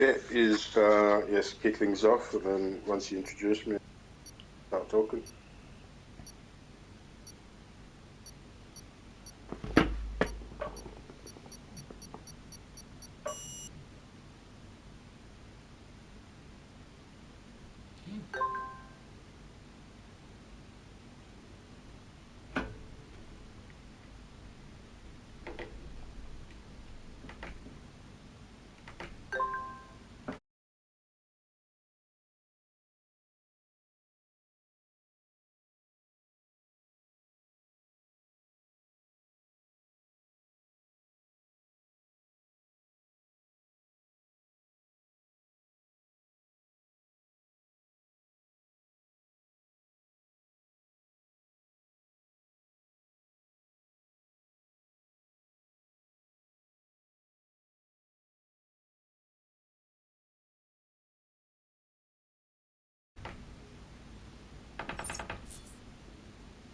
Yeah, is yes, kick things off, and then once you introduce me, start talking.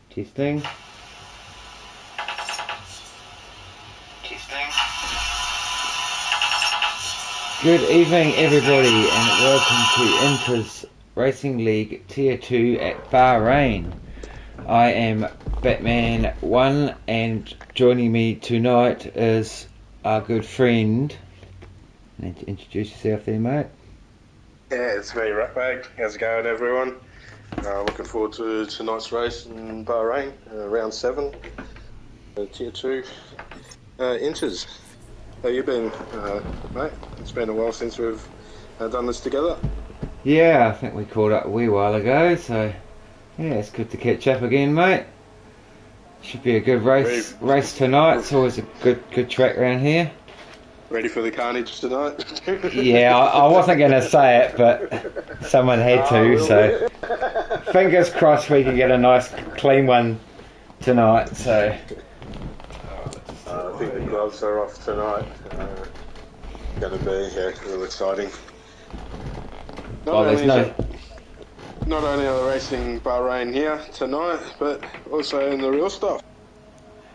Testing. Good evening, everybody, and welcome to Intra's Racing League Tier 2 at Bahrain. I am Batman1, and joining me tonight is our good friend. You need to introduce yourself there, mate. Yeah, it's me, Ratbag. How's it going, everyone? Looking forward to tonight's race in Bahrain, round 7, Tier 2 Inters. How you been, mate? It's been a while since we've done this together. Yeah, I think we caught up a wee while ago, so yeah, it's good to catch up again, mate. Should be a good race tonight. It's always a good track around here. Ready for the carnage tonight? Yeah, I wasn't going to say it, but someone had to, so fingers crossed we can get a nice clean one tonight. So I think the gloves are off tonight. Going to be real exciting. Not only are they racing Bahrain here tonight, but also in the real stuff.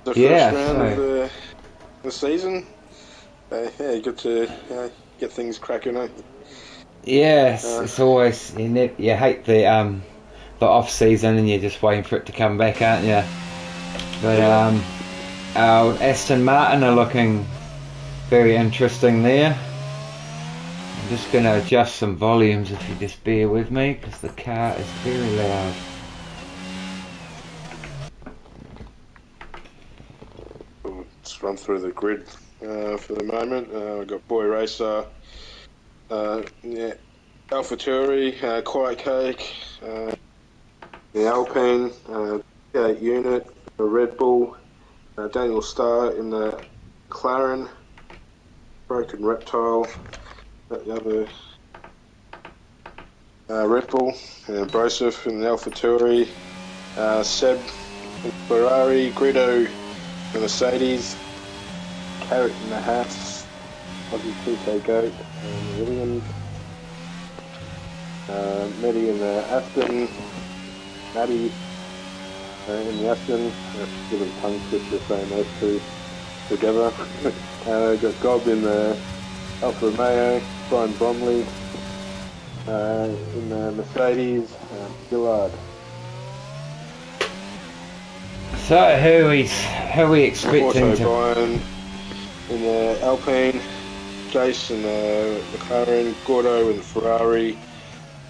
The first round of the season. Yeah, good to get things cracking, eh? Yes, it's always you hate the off season and you're just waiting for it to come back, aren't you? But our Aston Martin are looking very interesting there. I'm just going to adjust some volumes if you just bear with me, because the car is very loud. Let's run through the grid for the moment. We've got Boy Racer, AlphaTauri, Quiet Cake, the Alpine, 8 Unit, the Red Bull, Daniel Starr in the McLaren, Broken Reptile, the other Red Bull, and Broseph in the AlphaTauri, Seb in the Ferrari, Guido in the Mercedes, Carrot in the Haas, Aussie 2K Goat, and Williams, Maddie in the Aston, Maddie in the Aston, given tongue twister saying those two together. Got Gob in the Alfa Romeo, Brian Bromley in the Mercedes, Gillard. So who are we expecting also Brian in the Alpine, Jace in the McLaren, Gordo in the Ferrari,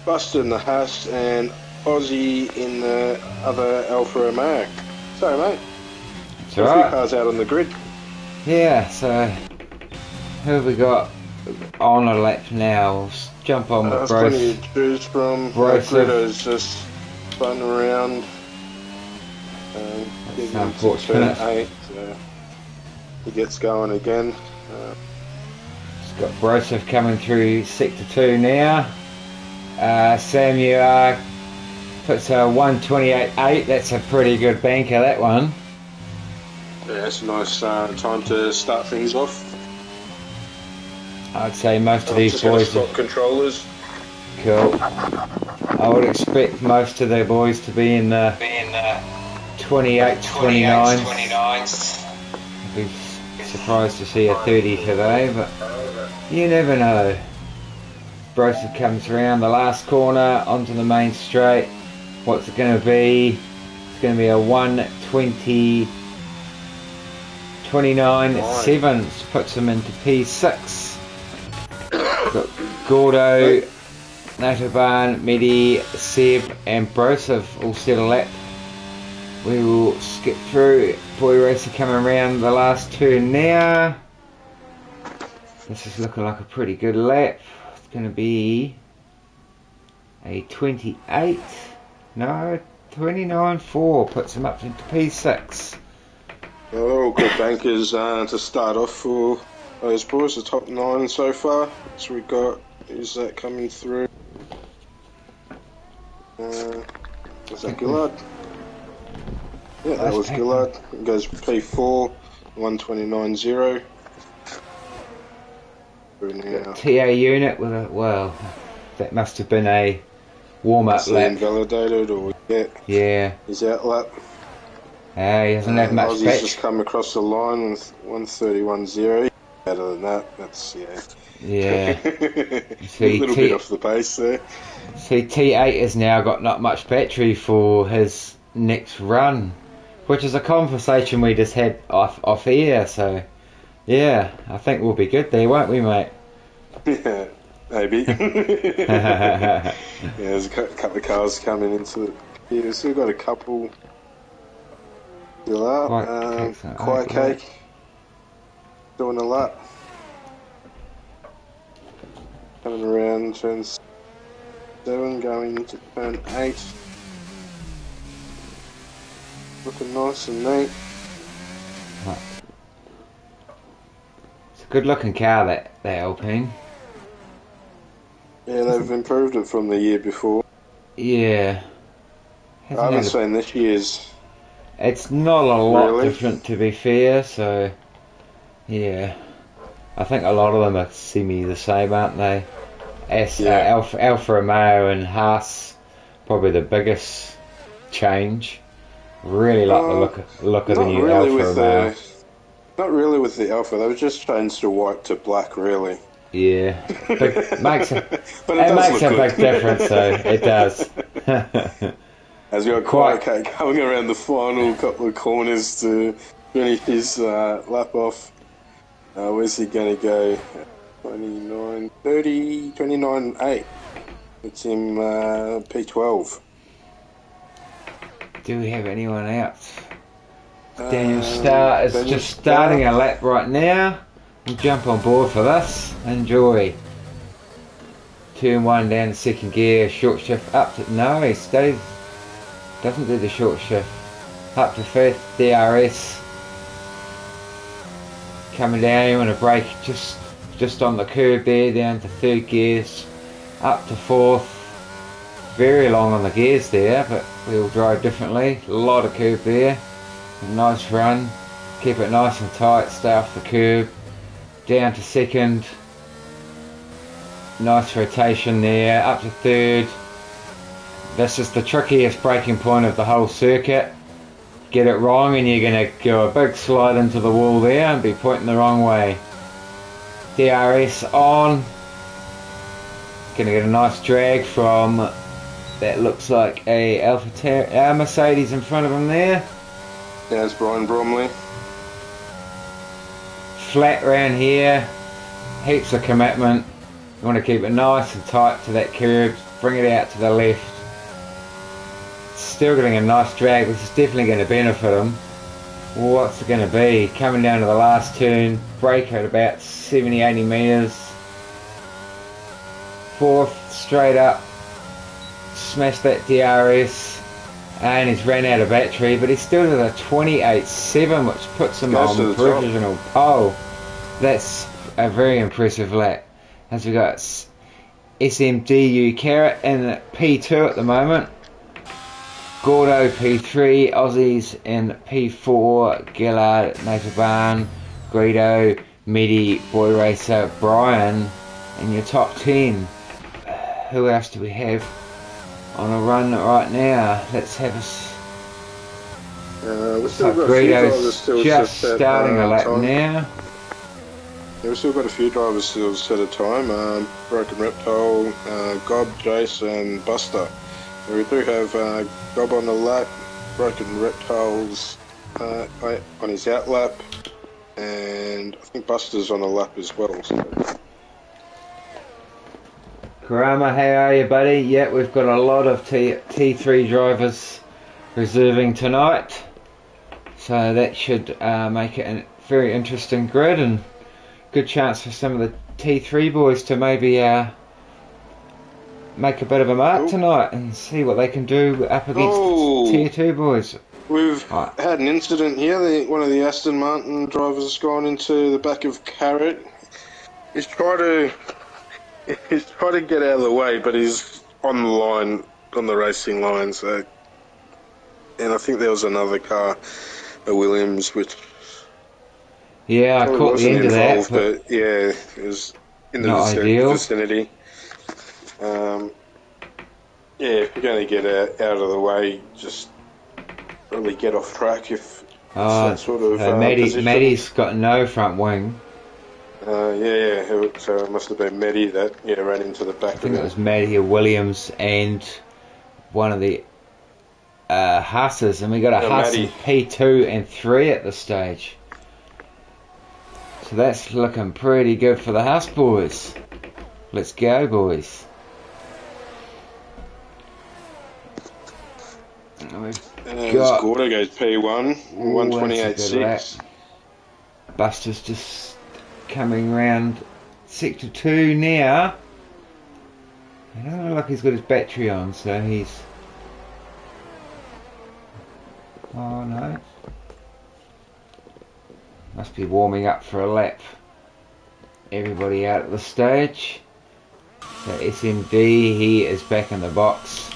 Buster in the Haas, and Aussie in the other Alfa Romeo. So, mate, That's a few cars out on the grid. Yeah, so who have we got on a lap now? We'll jump on with Bros. Plenty to choose from. Guido's just spun around. That's unfortunate. 8, he gets going again. It's got Broseph coming through sector 2 now. Samuel puts a 1:28.8. That's a pretty good banker, that one. Yeah, it's a nice time to start things off. I'd say most of these boys swap controllers. Cool. I would expect most of their boys to be in the 28 to 29. I'd be surprised to see a 30 today, but you never know. Broseph comes around the last corner onto the main straight. What's it going to be? It's going to be a 1:20. 29.7 puts him into P6. Got Gordo, Natoban, Medi, Seb and Broseph all set a lap. We will skip through. Boy Racer coming around the last turn now. This is looking like a pretty good lap. It's going to be a 28. No, 29.4 puts him up into P6. Oh, good bankers to start off for those boys. The top 9 so far. So we got, is that coming through? Is that Gillard? Yeah, that was Gillard. It goes P4, 129.0. TA unit with a, well, that must have been a warm-up lap. Invalidated or yeah. His out lap. He hasn't had much Aussie's batch. just come across the line with 131.0. Better than that, that's Yeah. See, a little bit off the pace there. See, T8 has now got not much battery for his next run, which is a conversation we just had off air. So, yeah, I think we'll be good there, won't we, mate? Yeah, maybe. Yeah, there's a couple of cars coming into it. Yeah, we've still got a couple. Still up. Quiet Cake doing a lap. Coming around turn 7, going into turn 8. Looking nice and neat. It's a good looking car, that Alpine. Yeah, they've improved it from the year before. Yeah. I haven't seen this year's. It's not a lot really different, to be fair, so yeah. I think a lot of them are semi the same, aren't they? Alfa Romeo and Haas, probably the biggest change. Really like the look of the new really Alfa Romeo. Not really with the Alfa, they were just changed to white to black, really. Yeah, makes a but it makes a big difference, though. It does. Has got Quiet Cake coming around the final couple of corners to finish his lap off. Where's he going to go? 29.8. It's him P12. Do we have anyone else? Daniel Starr is just starting a lap right now. We'll jump on board for this. Enjoy. Turn 1 down to second gear. Short shift up to... No, he stays... Doesn't do the short shift. Up to 5th. DRS. Coming down, you want to brake just on the curb there, down to 3rd gears, up to 4th. Very long on the gears there, but we'll drive differently. A lot of curb there. A nice run. Keep it nice and tight, stay off the curb. Down to 2nd. Nice rotation there, up to 3rd. This is the trickiest braking point of the whole circuit. Get it wrong and you're going to go a big slide into the wall there and be pointing the wrong way. DRS on. Going to get a nice drag from, that looks like a Mercedes in front of him there. There's Brian Bromley. Flat round here, heaps of commitment. You want to keep it nice and tight to that curb, bring it out to the left. Still getting a nice drag, which is definitely going to benefit him. What's it going to be? Coming down to the last turn, brake at about 70-80 metres. 4th, straight up, smash that DRS, and he's ran out of battery, but he's still at a 28.7, which puts him on the provisional pole. That's a very impressive lap. As we got SMDU Carrot in P2 at the moment. Gordo P3, Aussies in P4, Gillard, Nataban, Greedo, Medi, Boy Racer, Brian in your top 10. Who else do we have on a run right now? Let's have us. We've still got Greedo's just starting a lap now. we've still got a few drivers still set a time. Broken Reptile, Gob, Jace, and Buster. And we do have Gob on the lap, Broken Reptiles on his out lap, and I think Buster's on the lap as well. So. Karama, how are you, buddy? Yeah, we've got a lot of T3 drivers reserving tonight, so that should make it a very interesting grid and good chance for some of the T3 boys to maybe make a bit of a mark tonight and see what they can do up against the Tier 2 boys. We've had an incident here. One of the Aston Martin drivers has gone into the back of Carrot. He's trying to get out of the way, but he's on the line, on the racing line. So, and I think there was another car, a Williams, which I caught the end of that, but yeah, it was in the vicinity. If you're going to get out of the way, just really get off track. If that sort of Maddie's got no front wing. So it must have been Maddie that ran into the back. I think it was Maddie or Williams and one of the Haas's, and we got a Haas in P2 and 3 at this stage. So that's looking pretty good for the Haas boys. Let's go, boys. Gordo goes P1, 128.6. Buster's just coming round sector 2 now. I don't look like he's got his battery on, so he's... Oh no. Must be warming up for a lap. Everybody out at the stage. So SMD, he is back in the box.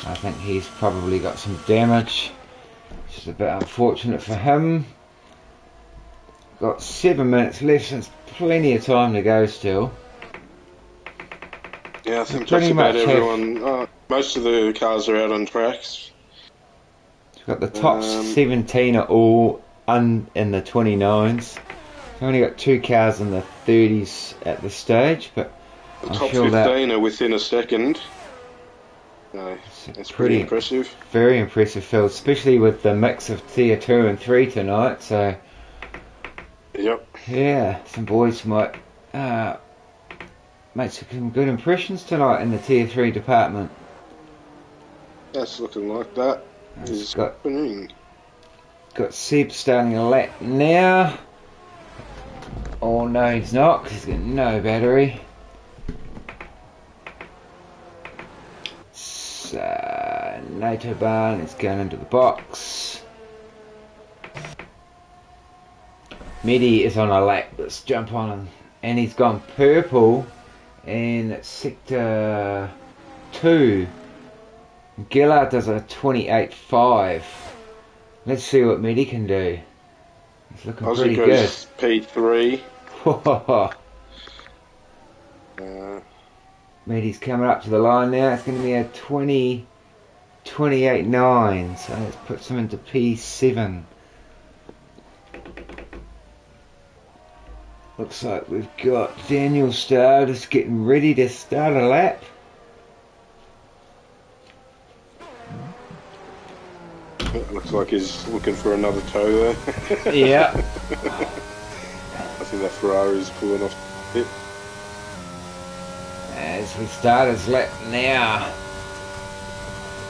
I think he's probably got some damage. Just a bit unfortunate for him. Got 7 minutes left, so it's plenty of time to go still. Yeah, I think pretty much everyone. Most of the cars are out on tracks. We've got the top 17 are all in the 29s. We've only got 2 cars in the 30s at this stage, but the top 15 are within a second. No, that's pretty impressive. Very impressive field, especially with the mix of tier 2 and 3 tonight. So, yep. Yeah, some boys might make some good impressions tonight in the tier 3 department. That's looking like that. Got Seb starting a lap now. Oh no, he's not, because he's got no battery. NATO Barn is going into the box. Medi is on a lap. Let's jump on him. And he's gone purple in sector 2. Gillard does a 28.5. Let's see what Medi can do. He's looking pretty good. P3. Medi's coming up to the line now. It's going to be a 28.9. So let's put him into P7. Looks like we've got Daniel Starr just getting ready to start a lap. It looks like he's looking for another toe there. Yeah. I think that Ferrari's pulling off a bit. As we start his lap now.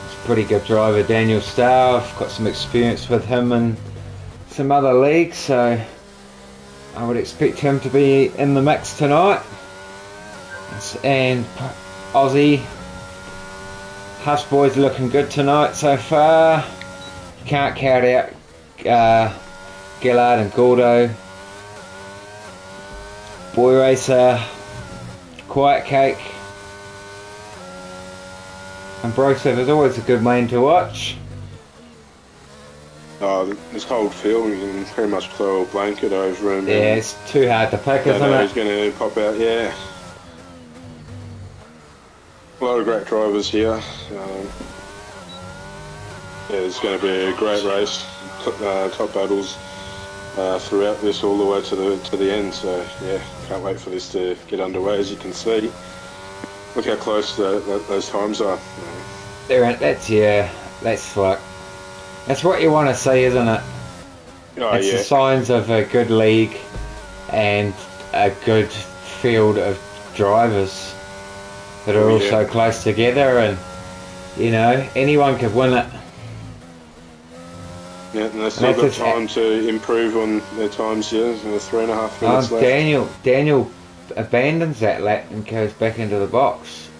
He's a pretty good driver, Daniel Starr. I've got some experience with him in some other leagues, so I would expect him to be in the mix tonight. And Aussie Hush boys are looking good tonight so far. You can't count out Gillard and Gordo. Boy Racer, Quiet Cake, and Broseph is always a good main to watch. This cold field, you can pretty much throw a blanket over him. Yeah, it's too hard to pick, isn't it? He's going to pop out, yeah. A lot of great drivers here. It's going to be a great race. Top battles. throughout this all the way to the end. So yeah, can't wait for this to get underway. As you can see, look how close those times are. That's like, that's what you want to see, isn't it? Oh, it's yeah. the signs of a good league and a good field of drivers that are all so close together, and you know, anyone could win it. Yeah, and they've still got time to improve on their times. Yeah, 3.5 minutes left. Daniel abandons that lap and goes back into the box.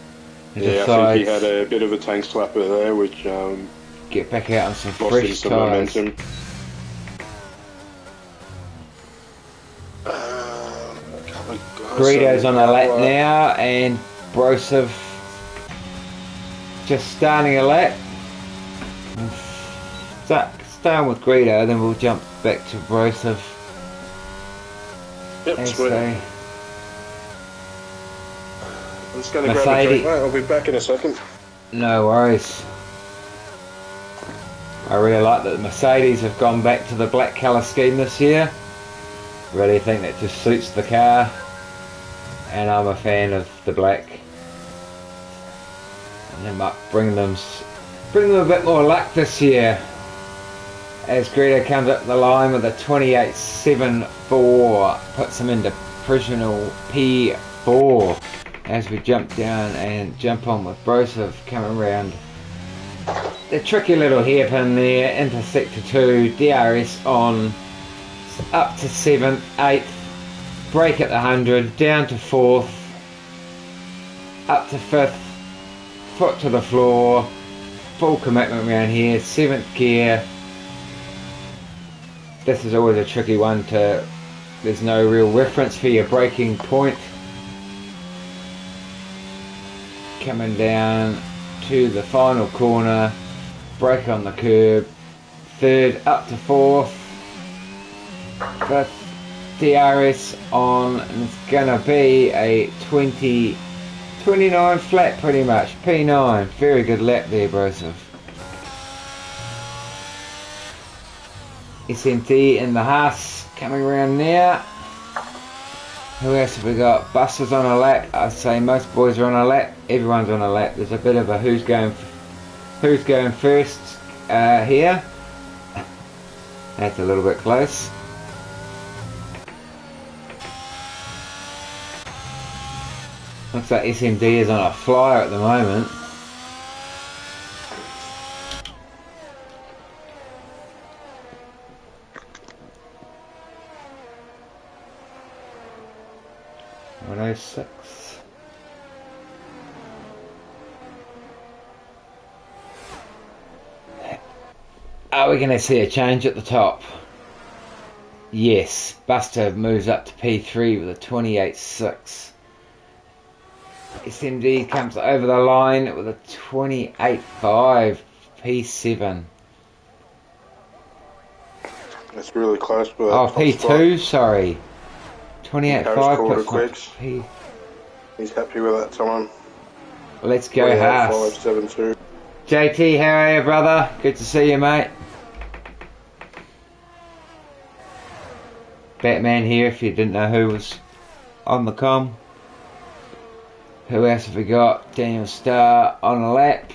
I think he had a bit of a tank slapper there, which get back out on some fresh tyres. Momentum. Greedo's on a lap now, and Brosov just starting a lap. Starting with Greedo, then we'll jump back to Brosov. Yep, sweet. I'm just going to grab a drink, mate. I'll be back in a second. No worries. I really like that the Mercedes have gone back to the black colour scheme this year. Really think that just suits the car, and I'm a fan of the black. And they might bring them a bit more luck this year, as Greedo comes up the line with a 28.74, puts him into provisional P4 as we jump down and jump on with Brosov coming around the tricky little hairpin there into sector 2, DRS on up to 7th, 8th, break at the 100, down to 4th, up to 5th, foot to the floor, full commitment around here, 7th gear. This is always a tricky one there's no real reference for your braking point. Coming down to the final corner, brake on the curb, 3rd up to 4th, 5th DRS on, and it's gonna be a 29 flat pretty much, P9, very good lap there, Brosov. SMT in the Haas coming around now. Who else have we got? Buster's on a lap. I'd say most boys are on a lap. Everyone's on a lap. There's a bit of a who's going first here. That's a little bit close. Looks like SMD is on a flyer at the moment. .06. Are we going to see a change at the top? Yes, Buster moves up to P3 with a 28.6. SMD comes over the line with a 28.5, P7. That's really close. But P2, sorry. 28.5 P. He's happy with that time. Let's go Haas. 5.72. JT, how are you, brother? Good to see you, mate. Batman here, if you didn't know who was on the comm. Who else have we got? Daniel Starr on a lap.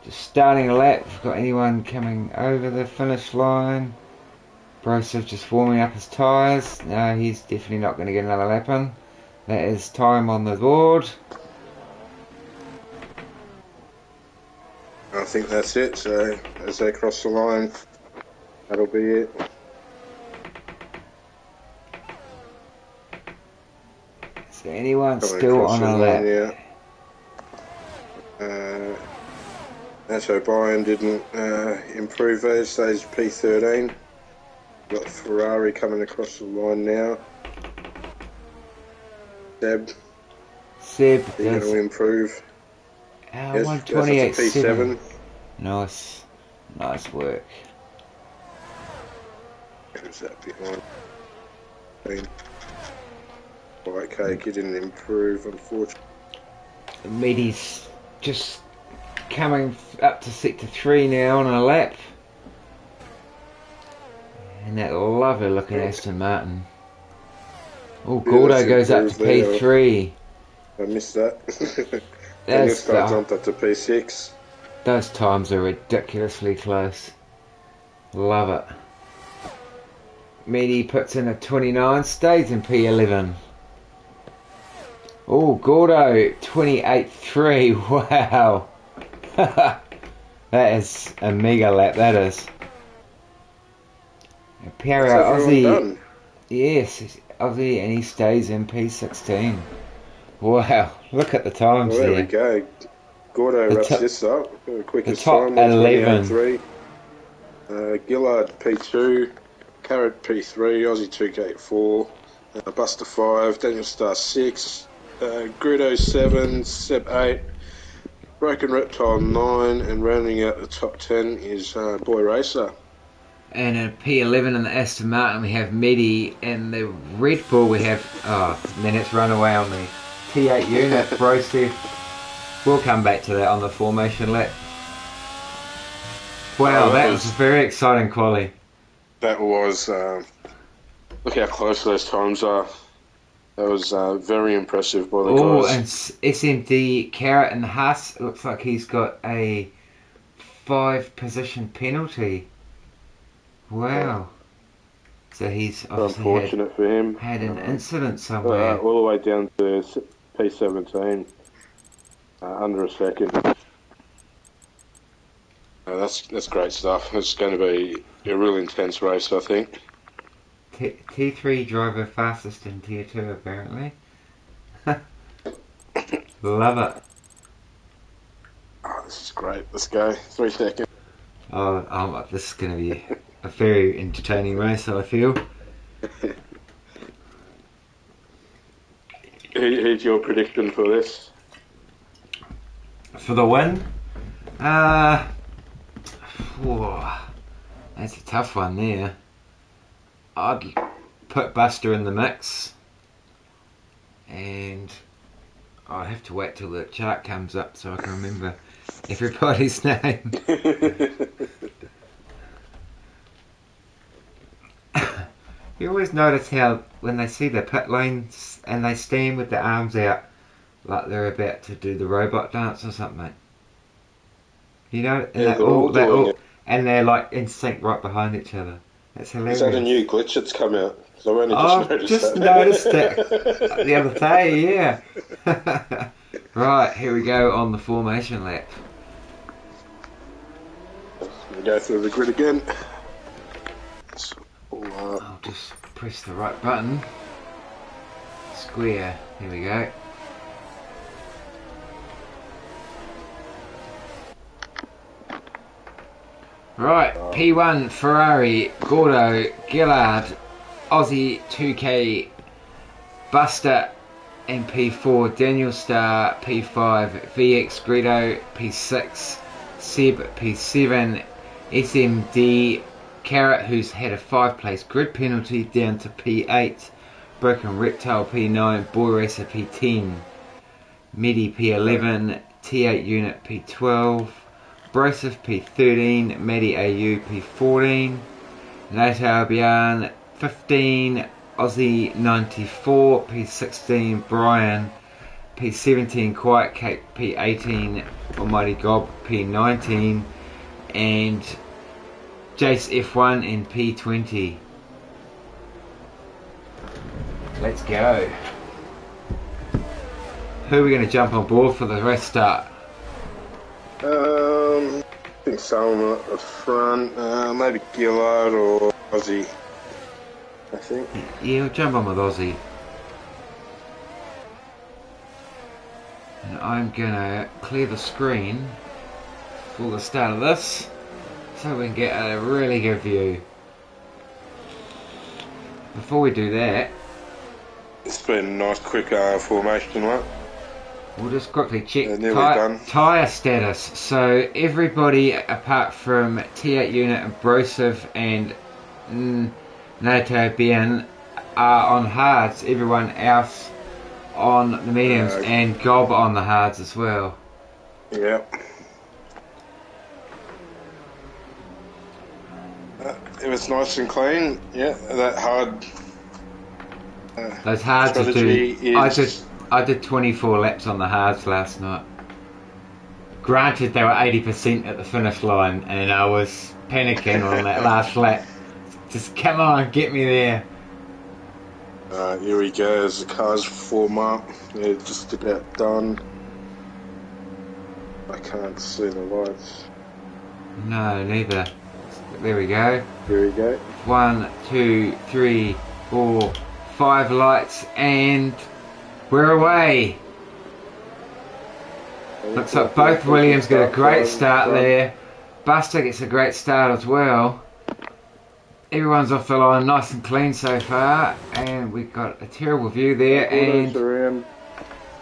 Just starting a lap. Have we got anyone coming over the finish line? Brosov just warming up his tyres. No, he's definitely not going to get another lap in. That is time on the board. I think that's it. So as they cross the line, that'll be it. So anyone still on a lap? Yeah. That's O'Brien didn't improve there. Stays P13. Got Ferrari coming across the line now. Seb. He's going to improve. Yes, 128.7. Nice work. Who's that behind? White Cake, he didn't improve, unfortunately. Meaty's just coming up to sector 3 now on a lap. And that lovely looking Aston Martin. Oh, Yeah, Gordo goes up to P3. I missed that. And this That's car jumped up to P6. Those times are ridiculously close. Love it. Medi puts in a 29, stays in P11. Oh, Gordo, 28.3. Wow. That is a mega lap, that is. Pierre Aussie. Done. Yes, Aussie, and he stays in P16. Wow, look at the times Well, there there. we go. Gordo wraps this up. The quickest top time, 11. 128.3. Gillard P2, Carrot P3, Aussie 2K4, Buster 5, Daniel Star 6, Grudo 7, Seb 8, Broken Reptile 9, and rounding out the top 10 is Boy Racer. And in P11 in the Aston Martin we have Medi, and the Red Bull we have, then it's run away on me. T8 unit, Brosef. We'll come back to that on the formation lap. Wow, that was a very exciting quali. That was, look how close those times are. That was very impressive by the guys. Oh, and SMD, Carrot and Haas, it looks like he's got a 5 position penalty. Wow. So he's obviously unfortunate for him. Had an incident somewhere. All the way down to P17, under a second. That's great stuff. It's going to be a real intense race, I think. T3 driver fastest in Tier 2 apparently. Love it. Oh, this is great. Let's go. 3 seconds. Oh, this is going to be a very entertaining race, I feel. Who's your prediction for this? For the win? Whoa, that's a tough one there. I'd put Buster in the mix, and I'll have to wait till the chart comes up so I can remember everybody's name. You always notice how when they see the pit lanes and they stand with their arms out like they're about to do the robot dance or something. You know, and, and they're like in sync right behind each other. That's hilarious. Is that a new glitch that's come out? I've only just noticed it the other day, yeah. Right, here we go on the formation lap. We go through the grid again. I'll just press the right button. Square, here we go. Right, P1 Ferrari, Gordo, Gillard, Aussie 2K, Buster, and P4 Daniel Star, P5 VX Greedo, P6 Seb, P7 SMD Carrot, who's had a 5-place grid penalty, down to P8, Broken Reptile P9, Boy Racer P10, Medi P11, T8 unit P12, Brosef P13, Maddie AU P14, Nato Albion 15, Aussie 94, P16 Brian, P17 Quiet Cake P18, Almighty Gob P19, and Jace F1 in P20. Let's go. Who are we going to jump on board for the rest start? I think someone at the front, maybe Gillard or Aussie, I think. Yeah, we'll jump on with Aussie. And I'm gonna clear the screen for the start of this, so we can get a really good view. Before we do that, it's been a nice quick formation, right? we'll just quickly check tyre status. So everybody apart from T8 unit and Brosef and Nato Bien are on hards. Everyone else on the mediums, and Gob on the hards as well. Yeah. it was nice and clean. Yeah, that hard. Those hards are strategy is... I did 24 laps on the hards last night. Granted, they were 80% at the finish line, and I was panicking on that last lap. Just come on, get me there. Here we go as the cars form up. Yeah, just about done. I can't see the lights. No, neither. There we go. Here we go. 1, 2, 3, 4, 5 lights, and we're away. Looks like both Williams get a great start there. Buster gets a great start as well. Everyone's off the line nice and clean so far, and we've got a terrible view there. And around,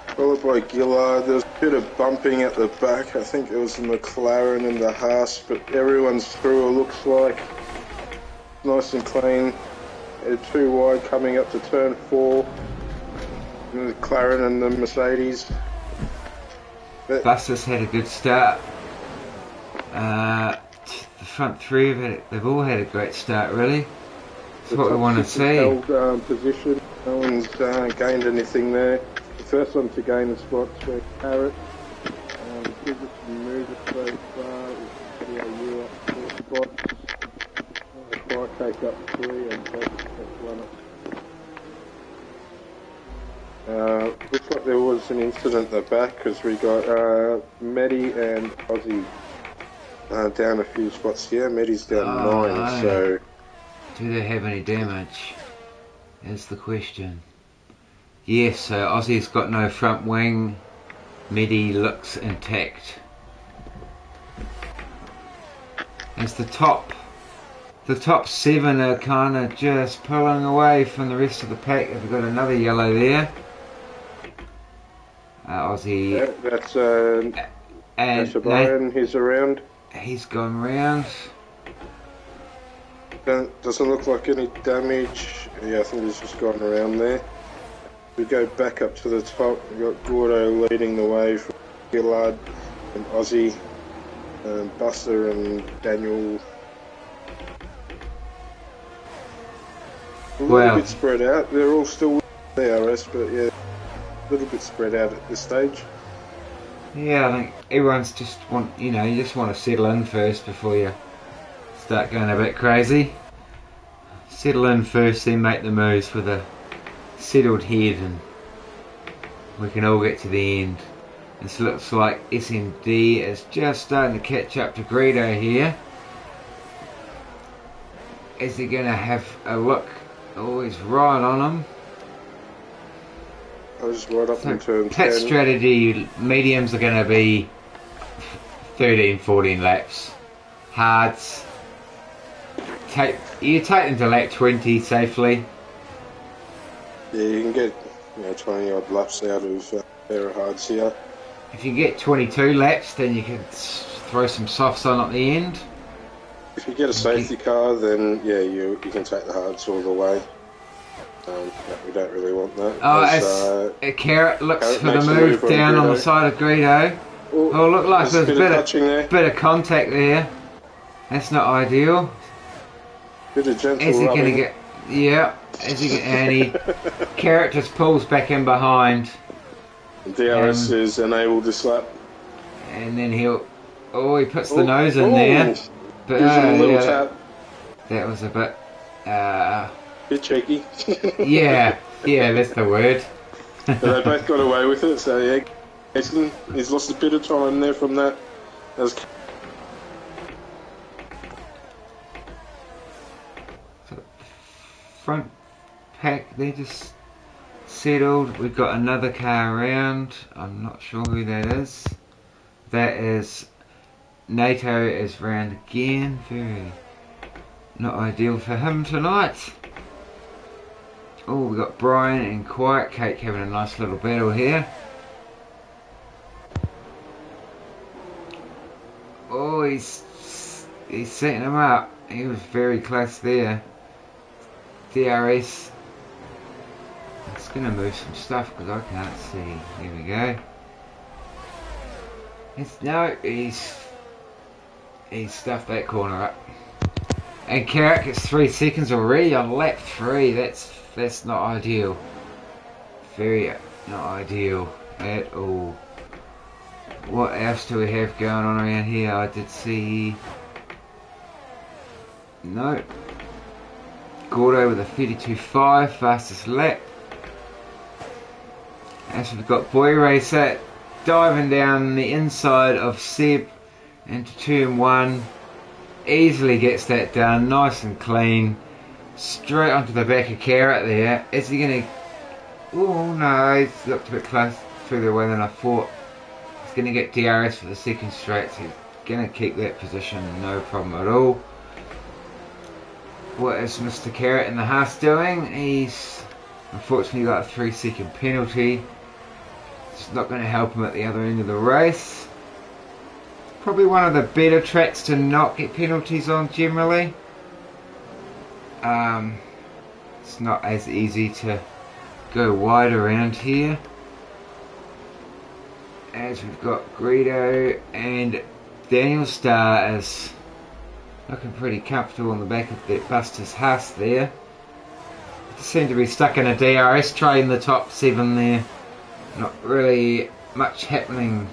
followed by Gillard. There's a bit of bumping at the back. I think it was the McLaren and the Haas, but everyone's through. It looks like nice and clean. Too wide coming up to turn 4. The McLaren and the Mercedes. Buster's had a good start. The front three of it, they've all had a great start, really. That's what we want to see. Held position. No one's gained anything there. The first one to gain the spots were Parrot. Biggest mover so far is CAU up 4 spots. Take up 3 and take 1 up. Looks like there was an incident at the back because we got Medi and Aussie down a few spots here. Medi's down 9, so... Do they have any damage? Is the question. Yes, so Aussie's got no front wing. Medi looks intact. As the top 7 are kind of just pulling away from the rest of the pack. We've got another yellow there. Aussie. Yeah, that's Bahrain. He's around. He's gone round. Doesn't look like any damage. Yeah, I think he's just gone around there. We go back up to the top. We've got Gordo leading the way from Gillard and Aussie, Buster and Daniel. A little bit spread out. They're all still with the ARS, but yeah, a little bit spread out at this stage. Yeah, I think everyone's just you just want to settle in first before you start going a bit crazy. Settle in first, then make the moves with a settled head, and we can all get to the end. This looks like SMD is just starting to catch up to Greedo here. Is he going to have a look? Oh, he's right on him. I was right up in turn 10. Pit strategy, mediums are going to be 13, 14 laps. Hards, you take them to lap 20 safely. Yeah, you can get 20 odd laps out of a pair of hards here. If you get 22 laps, then you can throw some softs on at the end. If you get a safety car, then yeah, you can take the hards all the way. We don't really want that. Oh, as Carrot looks for the move down on the side of Greedo. Oh, look like there's a bit of contact there. That's not ideal. Bit of gentle Is he rubbing. going to get... Yeah. And he... Carrot just pulls back in behind. DRS is enabled this lap. And then he'll... Oh, he puts the nose in there. But a little tap. That was a bit... Bit cheeky. yeah, that's the word. But they both got away with it, so yeah. He's lost a bit of time there from that. Front pack, they just settled. We've got another car around. I'm not sure who that is. That is NATO is round again. Very not ideal for him tonight. Oh, we've got Brian and Quiet Cake having a nice little battle here. Oh, he's setting him up. He was very close there. DRS. It's going to move some stuff because I can't see. Here we go. He's stuffed that corner up. And Carrot gets 3 seconds already on lap 3. That's not ideal. Very not ideal at all. What else do we have going on around here? I did see... No. Gordo with a 32.5, fastest lap. As we've got Boy Racer diving down the inside of Seb into turn 1. Easily gets that done, nice and clean. Straight onto the back of Carrot there. Is he going to... Oh no, he's looked a bit close further away than I thought. He's going to get DRS for the second straight, so he's going to keep that position, no problem at all. What is Mr. Carrot in the Haas doing? He's unfortunately got a 3-second penalty. It's not going to help him at the other end of the race. Probably one of the better tracks to not get penalties on generally. It's not as easy to go wide around here. As we've got Greedo and Daniel Starr is looking pretty comfortable on the back of that Buster's Haas there. They seem to be stuck in a DRS tray in the top 7 there. Not really much happening.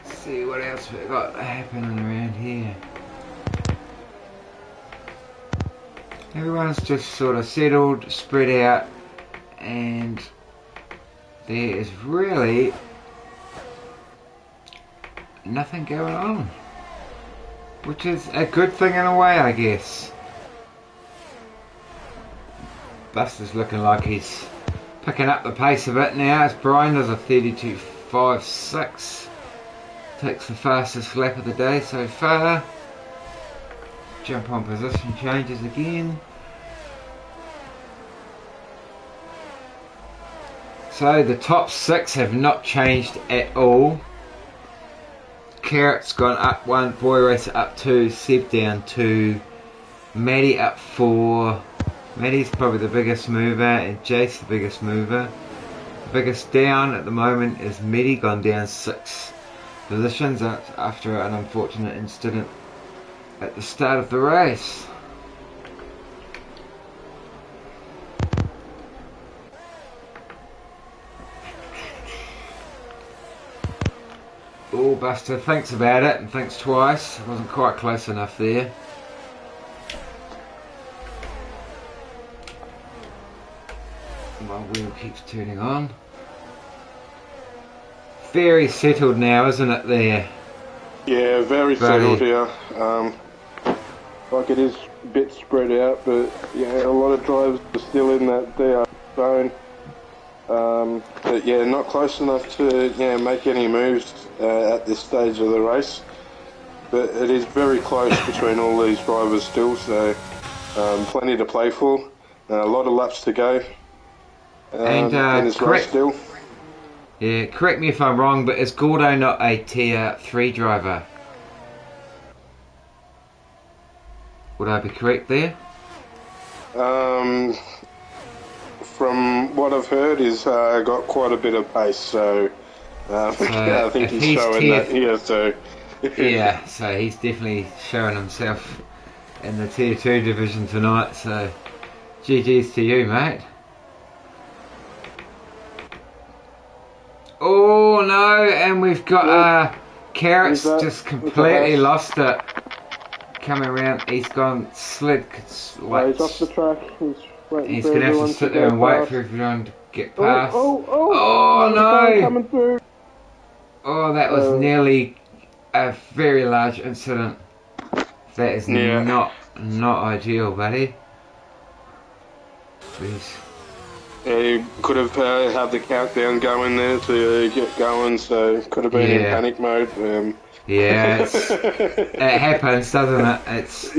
Let's see what else we've got happening around here. Everyone's just sort of settled, spread out, and there is really nothing going on, which is a good thing in a way, I guess. Buster's looking like he's picking up the pace a bit now, as Brian does a 32.56, takes the fastest lap of the day so far. Jump on position changes again. So the top 6 have not changed at all. Carrot's gone up 1, Boy Racer up 2, Seb down 2, Maddie up 4. Maddie's probably the biggest mover and Jace the biggest mover. The biggest down at the moment is Maddie, gone down 6 positions after an unfortunate incident at the start of the race. Oh, Buster thinks about it and thinks twice. Wasn't quite close enough there. My wheel keeps turning on. Very settled now, isn't it there? Yeah, very settled here. Like it is a bit spread out, but yeah, a lot of drivers are still in that DR zone. But yeah, not close enough to make any moves at this stage of the race. But it is very close between all these drivers still, so plenty to play for. A lot of laps to go in this race still. Yeah, correct me if I'm wrong, but is Gordo not a tier 3 driver? Would I be correct there? From what I've heard, he's got quite a bit of pace, so I think he's showing that here. So yeah, so he's definitely showing himself in the tier 2 division tonight. So GG's to you, mate. Oh no, and we've got Carrot's just completely lost it. Coming around, he's gone slid. He's off the track. He's going to have to sit there and wait for everyone to get past. Oh no! Coming through. Oh, that was nearly a very large incident. That is not ideal, buddy. Jeez. Yeah, you could have had the countdown going there to get going, so could have been in panic mode. Yeah, it happens, doesn't it? It's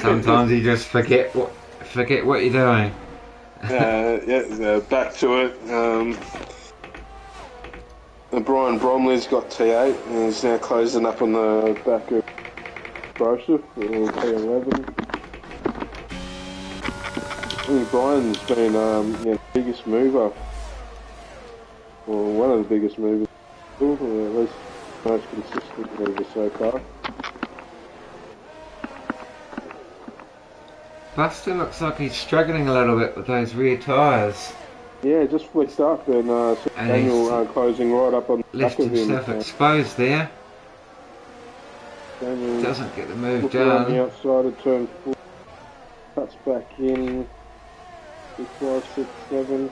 sometimes you just forget what you're doing. Back to it. Brian Bromley's got T8 and he's now closing up on the back of Joseph, T11. think Brian's been the biggest mover, or one of the biggest movers, or at least most consistent mover so far. Buster looks like he's struggling a little bit with those rear tyres. Yeah, just flicked up and Daniel closing right up on the back of him. Left himself exposed there. Daniel doesn't get the move done. On the outside of turn 4, cuts back in. 6, 5, 6, 7.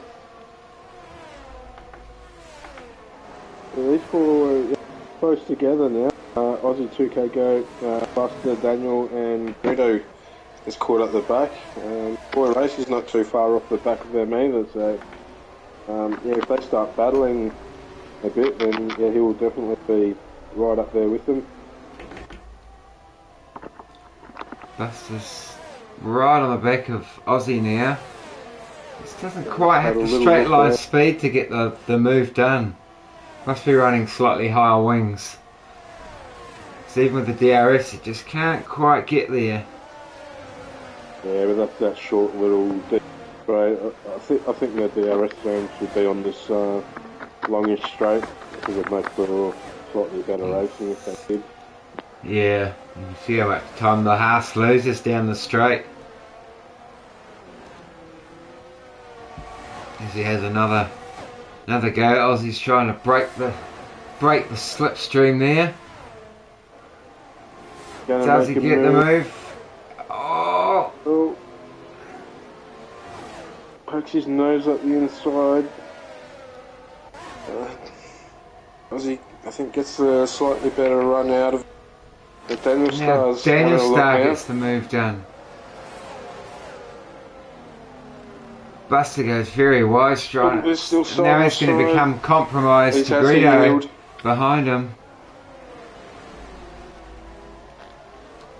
So these four are close together now. Aussie 2K Go, Buster, Daniel, and Guido is caught at the back. Boy Race is not too far off the back of them either, so if they start battling a bit, then he will definitely be right up there with them. Buster's right on the back of Aussie now. This doesn't quite have the straight line speed to get the move done. Must be running slightly higher wings. So even with the DRS, it just can't quite get there. Yeah, but that's that short little straight. I think the DRS zone should be on this longish straight because it makes for slightly better racing if they did. Yeah, you can see how much time the Haas loses down the straight. As he has another go. Aussie's trying to break the slipstream there. Does he get the move? Oh! Pokes his nose up the inside. Aussie, I think, gets a slightly better run out of the Daniel Star's. Daniel Star gets the move done. Buster goes very wide straight. Now he's going to become compromised to Guido behind him.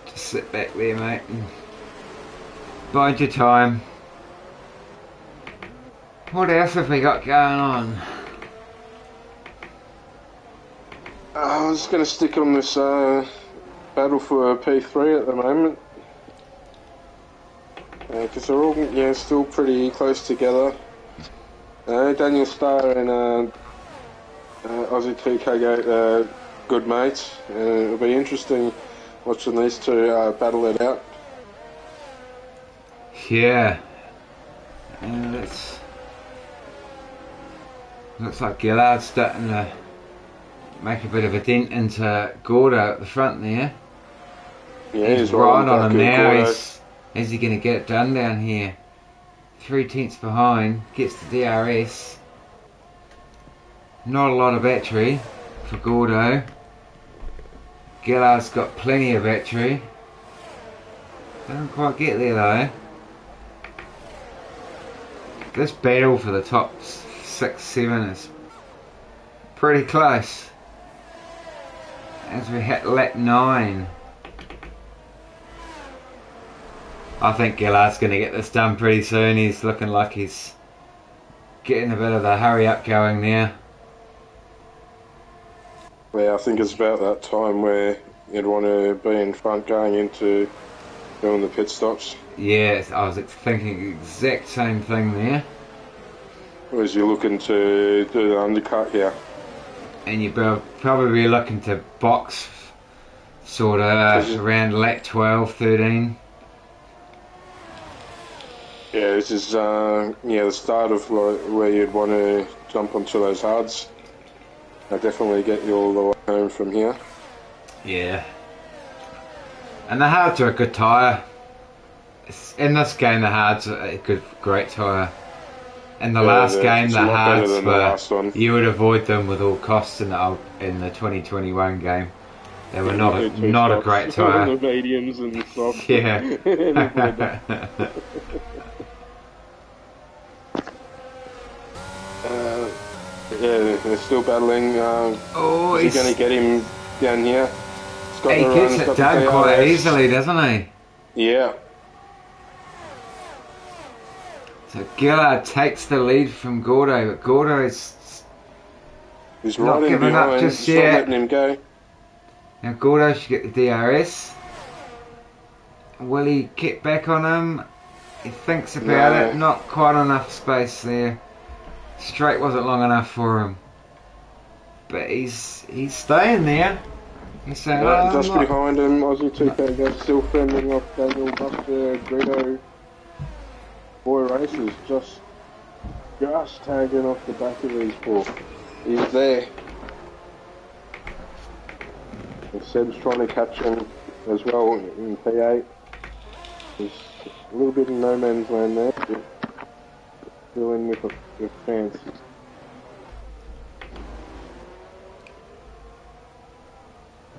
Just sit back there, mate, and bide your time. What else have we got going on? I'm just going to stick on this battle for P3 at the moment. Because they're all still pretty close together. Daniel Starr and Aussie 2K good mates. It'll be interesting watching these two battle it out. Yeah. Looks like Gillard's starting to make a bit of a dent into Gordo at the front there. Yeah, he's right on him now. Is he going to get it done down here? 3/10 behind, gets the DRS. Not a lot of battery for Gordo. Gillard's got plenty of battery. Doesn't quite get there though. This battle for the top 6, 7 is pretty close. As we hit lap 9. I think Gillard's going to get this done pretty soon. He's looking like he's getting a bit of the hurry up going now. Yeah, I think it's about that time where you'd want to be in front going into doing the pit stops. Yeah, I was thinking the exact same thing there. Whereas you're looking to do the undercut here. And you're probably looking to box sort of around lap 12, 13. Yeah, this is the start of where you'd want to jump onto those hards. I'll definitely get you all the way home from here. Yeah. And the hards are a good tyre. In this game, the hards are a great tyre. In the last game, the hards were, you would avoid them with all costs in the 2021 game. They were not a great tyre. The mediums and the softs. Yeah. Yeah, they're still battling. Is he going to get him down here? He gets it done quite easily, doesn't he? Yeah. So Gillard takes the lead from Gordo, but Gordo is not giving up just yet. Not letting him go. Now Gordo should get the DRS. Will he get back on him? He thinks about it. Not quite enough space there. Straight wasn't long enough for him. But he's staying there. He's saying, just behind him, Aussie 2K goes still fending off Daniel Buster, Greedo. Boy Races just tagging off the back of these four. He's there. And Seb's trying to catch him as well in P8. There's a little bit of no man's land there. Still in with a chance.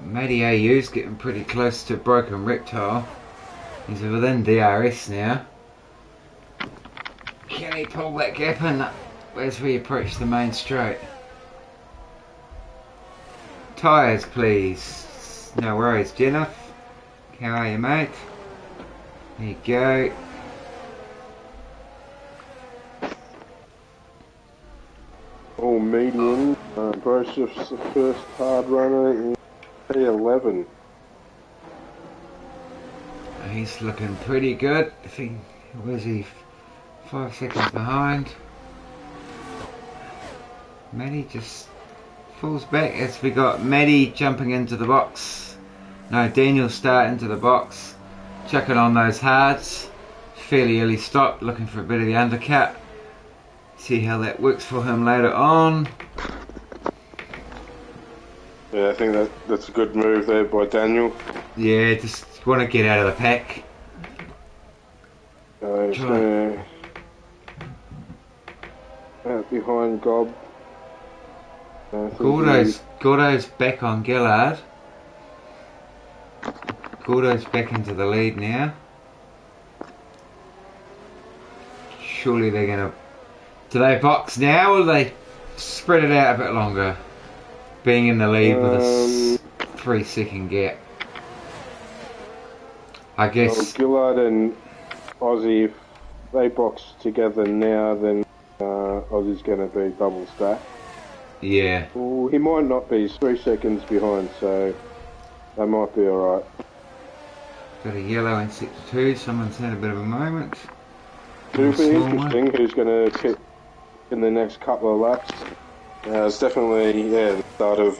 Matty AU's getting pretty close to Broken Reptile. He's within DRS now. Can he pull that gap in as we approach the main straight? Tyres, please. No worries, Jennifer. How are you, mate? There you go. All medium. Brosheff's the first hard runner in P11. He's looking pretty good. I think, where's he? 5 seconds behind. Matty just falls back as we got Matty jumping into the box. No, Daniel start into the box. Chucking on those hards. Fairly early stop, looking for a bit of the undercut. See how that works for him later on. Yeah, I think that's a good move there by Daniel. Yeah, just want to get out of the pack. He's going to out behind Gob. Gordo's back on Gillard. Gordo's back into the lead now. Surely they're going to... Do they box now or do they spread it out a bit longer? Being in the lead with a 3 second gap. I guess... Well, Gillard and Aussie, if they box together now, then Aussie's going to be double stack. Yeah. Well, he might not be. He's 3 seconds behind, so that might be alright. Got a yellow in sector 2. Someone's had a bit of a moment. It'll be interesting who's going to pit in the next couple of laps. It's definitely the start of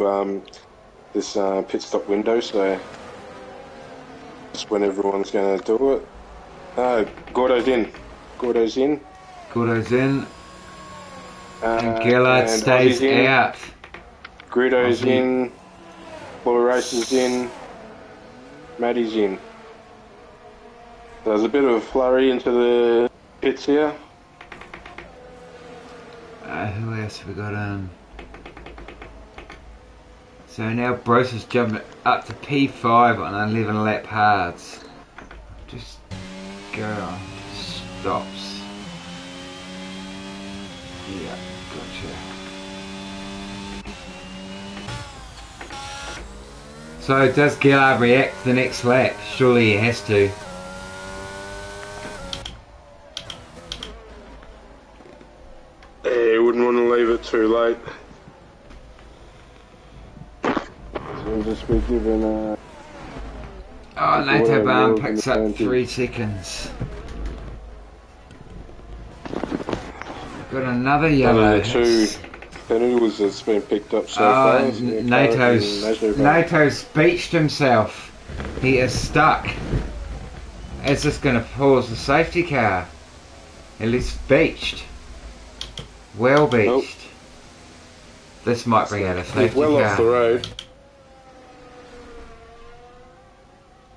this pit stop window, so that's when everyone's going to do it. Gordo's in. Gordo's in. And Gillard stays out. Greedo's in. Boy Races in. Matty's in. There's a bit of a flurry into the pits here. Who else have we got in? So now Bruce has jumped up to P5 on 11 lap hards. Just go on. Stops. Yeah, gotcha. So does Gillard react to the next lap? Surely he has to. Yeah, wouldn't want to leave it too late. So we'll just be given NATO Barn picks up 3 seconds. Got another yellow. Two penalties that's been picked up so far. NATO's beached himself. He is stuck. Is this going to pause the safety car? At least beached. Well beached. Nope. This might bring out a safety car. He's well off the road.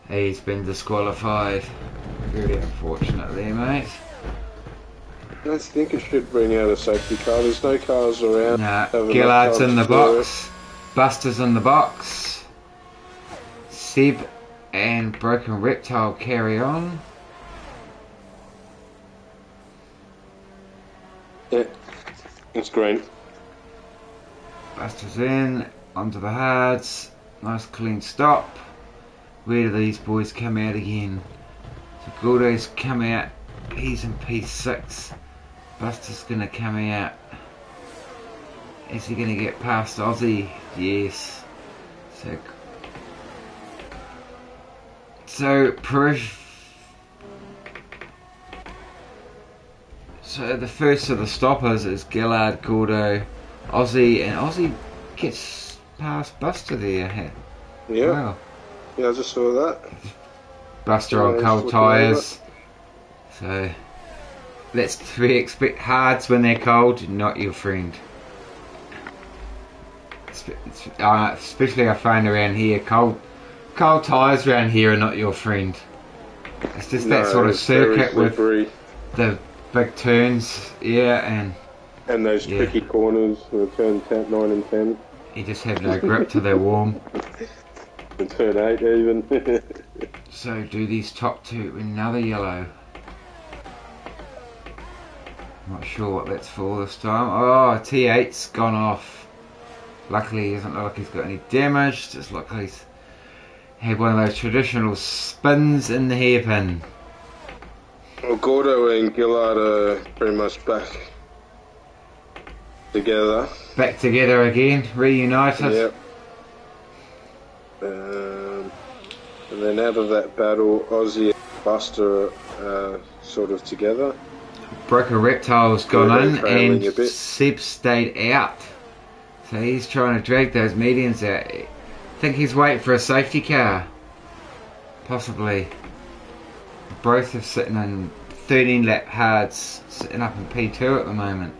He's been disqualified. Very unfortunate there, mate. I don't think it should bring out a safety car. There's no cars around. Nah, Gillard's in the box. Buster's in the box. Seb and Broken Reptile carry on. Yeah, it's green. Buster's in, onto the hards. Nice clean stop. Where do these boys come out again? So Gordo's come out. He's in P6. Buster's going to come out. Is he going to get past Aussie? Yes. So So the first of the stoppers is Gillard, Gordo, Aussie, and Aussie gets past Buster there. Yeah. Wow. Yeah, I just saw that. Buster on cold tyres. So let's expect hards when they're cold, not your friend. Especially I find around here, cold tyres around here are not your friend. It's just that sort of circuit with the big turns, yeah, and those tricky corners for turn 9 and 10. You just have no grip till they're warm. And turn 8 even. So do these top two, another yellow. Not sure what that's for this time. Oh, T8's gone off. Luckily, he doesn't look like he's got any damage. Just look like he's had one of those traditional spins in the hairpin. Well, Gordo and Gillard are pretty much back together. Back together again, reunited. Yep. And then out of that battle, Aussie and Buster are sort of together. Broker Reptile's gone in and Seb stayed out. So he's trying to drag those medians out. I think he's waiting for a safety car. Possibly. Both are sitting in 13 lap hards, sitting up in P2 at the moment.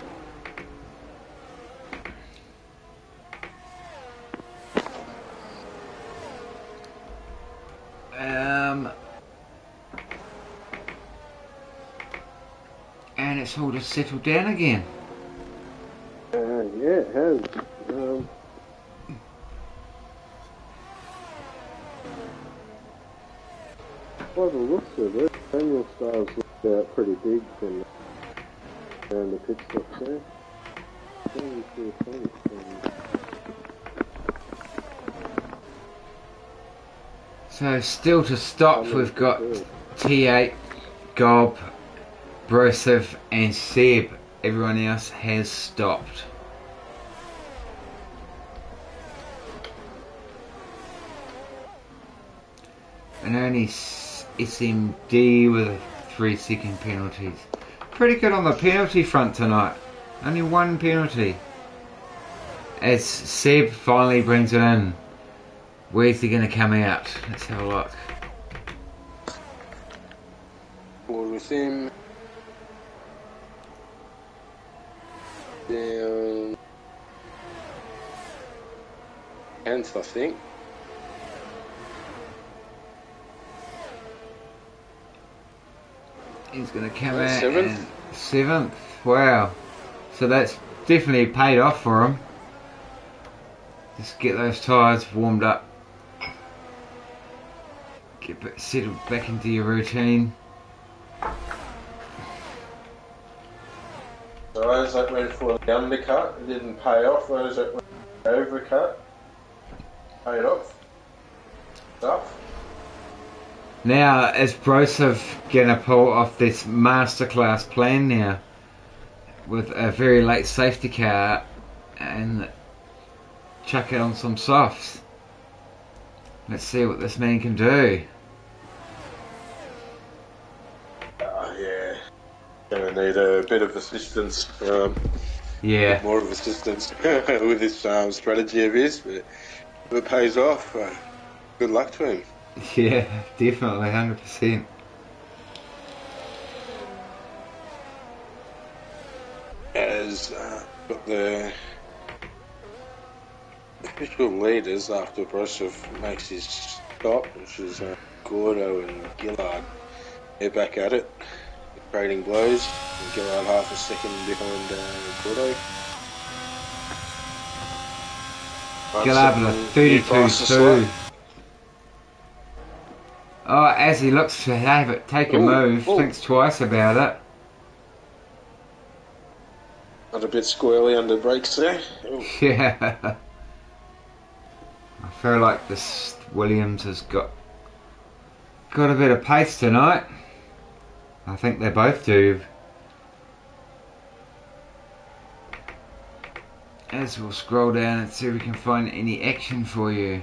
And it's all just settled down again. Yeah, it has. By the looks of it, Daniel Styles looked out pretty big from around the pit stop there. So still to stop, we've got T8, Gob, Broseph and Seb. Everyone else has stopped. And only SMD with 3-second penalties. Pretty good on the penalty front tonight. Only one penalty. As Seb finally brings it in. Where's he going to come out? Let's have a look. Forward with him. Down. 10th, I think. He's going to come out 7th. Wow. So that's definitely paid off for him. Just get those tyres warmed up. Get settled back into your routine. So those that went for the undercut, it didn't pay off. Those that went for the overcut, paid off. Stuff. Now, is Broseph going to pull off this masterclass plan now with a very late safety car and chuck it on some softs? Let's see what this man can do. Yeah. Going to need a bit of assistance. Yeah. More of assistance with this strategy of his, but if it pays off, good luck to him. Yeah, definitely, 100%. As got the official leaders after Broseph makes his stop, which is Gordo and Gillard. They're back at it, trading blows. And Gillard half a second behind Gordo. Gillard with a 32-2. Oh, as he looks to have it, take a move, thinks twice about it. Not a bit squirrely under brakes there. Ooh. Yeah. I feel like this Williams has got a bit of pace tonight. I think they both do. As we'll scroll down and see if we can find any action for you.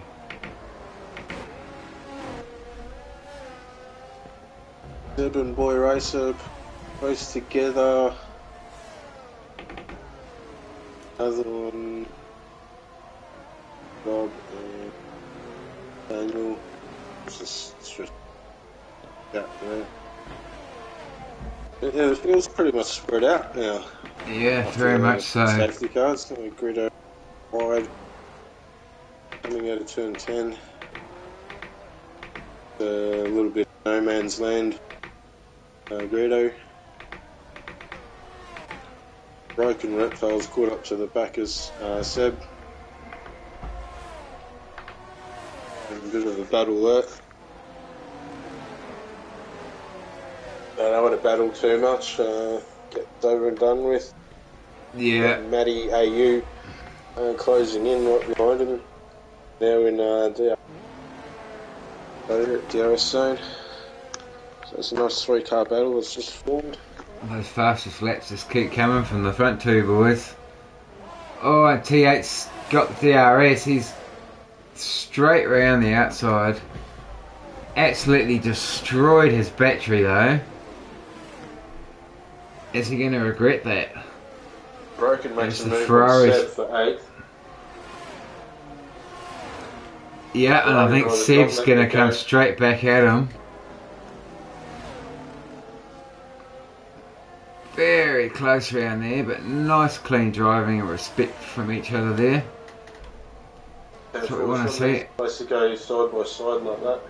Seb and Boy Racer both together. other one, Bob and Daniel. It's just out there. It feels pretty much spread out now. Yeah, very much so. Safety cars, grid wide, coming out of turn 10. A little bit of no man's land. Greedo. Broken Reptiles caught up to the backers, Seb. A bit of a battle there. I don't want to battle too much, get over and done with. Yeah. Matty AU closing in right behind him. Now in DRS zone. So it's a nice 3-car battle that's just formed. Those fastest laps just keep coming from the front two boys. Oh, and T8's got the DRS. He's straight round the outside. Absolutely destroyed his battery though. Is he going to regret that? Broken makes a move Ferraris. on Seb for 8th. Yeah, and I think Seb's going to come straight back at him. Very close round there, but nice clean driving and respect from each other there. That's what we want to see. Nice to go side by side like that.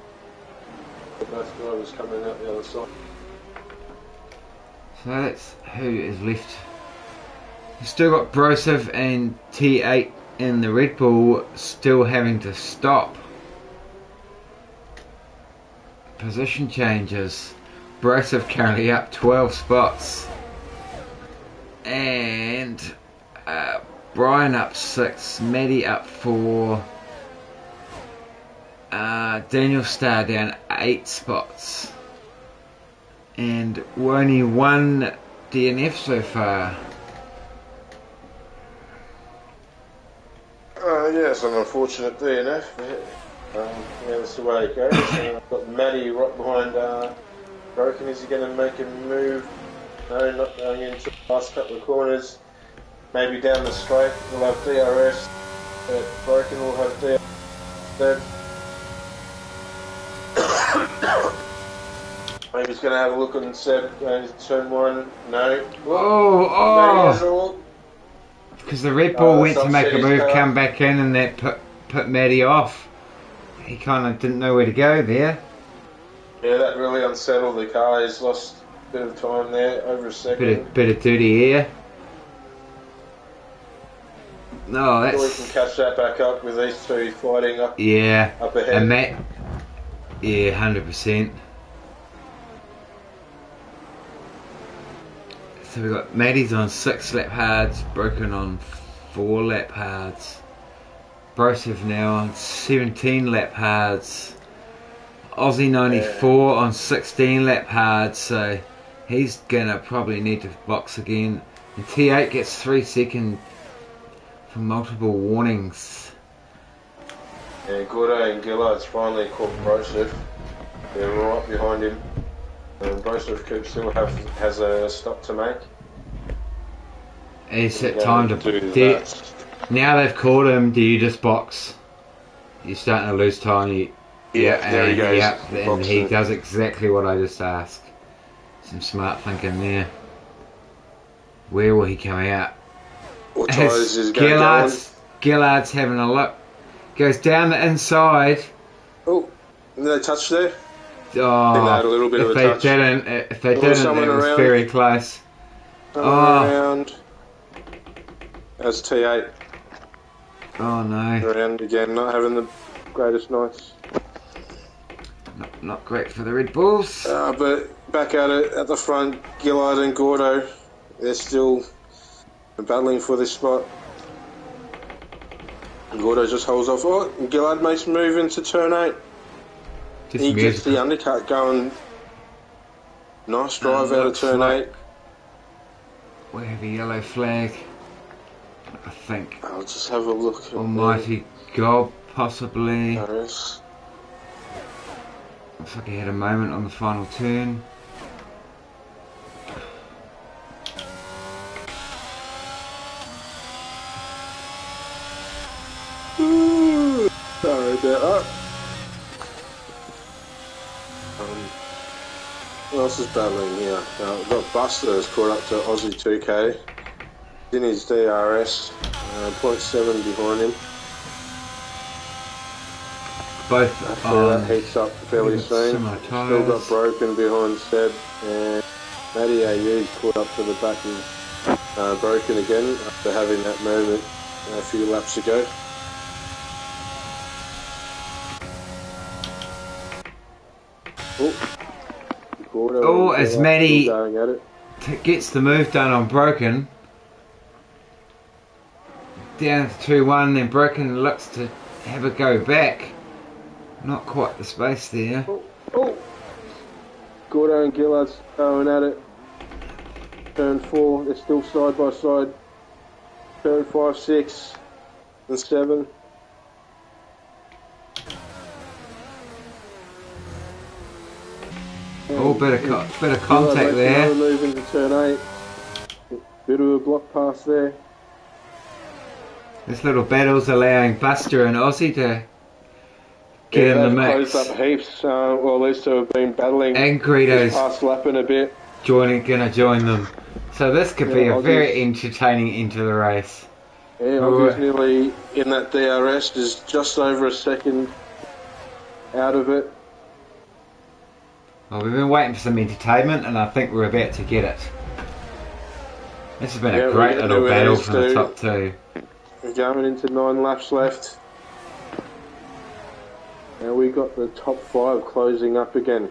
Both drivers coming out the other side. So that's who is left. We've still got Broseph and T8 in the Red Bull still having to stop. Position changes. Broseph currently up 12 spots. And Brian up 6, Maddie up 4, Daniel Starr down 8 spots. And only one DNF so far. Yeah, it's an unfortunate DNF. Yeah, that's the way it goes. I've got Matty right behind Broken. Is he going to make a move? No, not going into the last couple of corners. Maybe down the straight. We'll have DRS. Broken will have DRS. Maybe he's going to have a look on Seb going to turn 1. No. Oh! Because the Red Bull went to make a move, come back in, and that put Matty off. He kind of didn't know where to go there. Yeah, that really unsettled the car. He's lost a bit of time there, over a second. Bit of dirty air. No, that's... We can catch that back up with these two fighting up, up ahead. And Matt... Yeah, 100%. So we've got Matty's on 6 lap hards, Broken on 4 lap hards. Broseph now on 17 lap hards. Aussie 94 on 16 lap hards, so he's gonna probably need to box again. And T8 gets 3 seconds for multiple warnings. Yeah, Gordo and Gillard's finally caught Broseph. They're right behind him. And Broseph still has a stop to make. It's that time to do that. Now they've caught him, do you just box? You're starting to lose time. There he goes. And he does exactly what I just asked. Some smart thinking there. Where will he come out? What tyres is going on? Gillard's having a look. Goes down the inside. Oh, did they touch there? Oh, I think they had a little bit of a touch. If they didn't, it was very close. Around. That's T8. Oh no. Around again, not having the greatest nights. Not great for the Red Bulls. But back at it at the front, Gillard and Gordo, they're still battling for this spot. Gordo just holds off. Oh, Gillard makes a move into turn 8. He gets the undercut going. Nice drive out of turn 8. We have a yellow flag. I think. I'll just have a look. Almighty God, possibly. Looks like he had a moment on the final turn. Who else is battling here? We've got Buster has caught up to Aussie 2K. In his DRS, 0.7 behind him. Both that heats up fairly soon. Still got Broken behind Seb, and Matty AU's caught up to the back of Broken again after having that moment a few laps ago. As Matty gets the move done on Broken, down to 2-1, then Broken looks to have a go back. Not quite the space there. Gordo and Gillard's going at it. Turn 4, they're still side by side. Turn 5, 6, and 7. Bit of contact there. Move into turn 8. Bit of a block pass there. This little battle's allowing Buster and Aussie to get in the mix. Closed up heaps. Well, these two have been battling. And Greedo's past lapping a bit. Gonna join them. So this could be a very entertaining into the race. Yeah, Aussie's nearly in that DRS. Is just over a second out of it. Well, we've been waiting for some entertainment, and I think we're about to get it. This has been a great little battle from the top two. We're going into 9 laps left. Now we got the top 5 closing up again.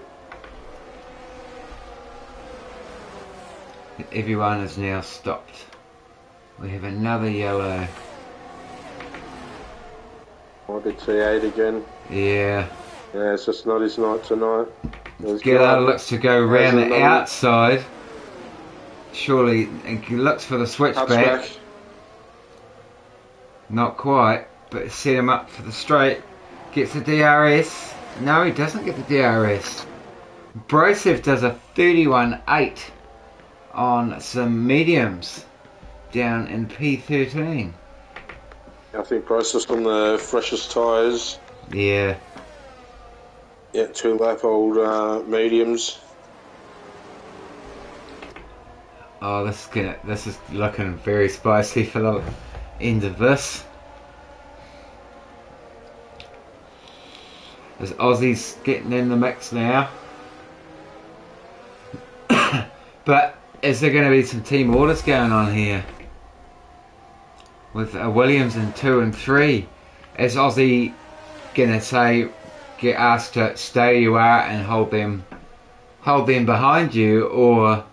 Everyone has now stopped. We have another yellow. Might be T8 again. Yeah. Yeah, it's just not his night tonight. Gillard looks to go round the outside. Surely, and he looks for the switchback. Not quite, but set him up for the straight. Gets the DRS. No, he doesn't get the DRS. Brosev does a 31.8 on some mediums down in P13. I think Brosev on the freshest tyres. Yeah. Yeah, 2 lap old mediums. Oh, this is looking very spicy for the end of this. As Aussie's getting in the mix now. But is there going to be some team orders going on here? With Williams in 2 and 3. Is Aussie going to say, get asked to stay you are and hold them behind you, or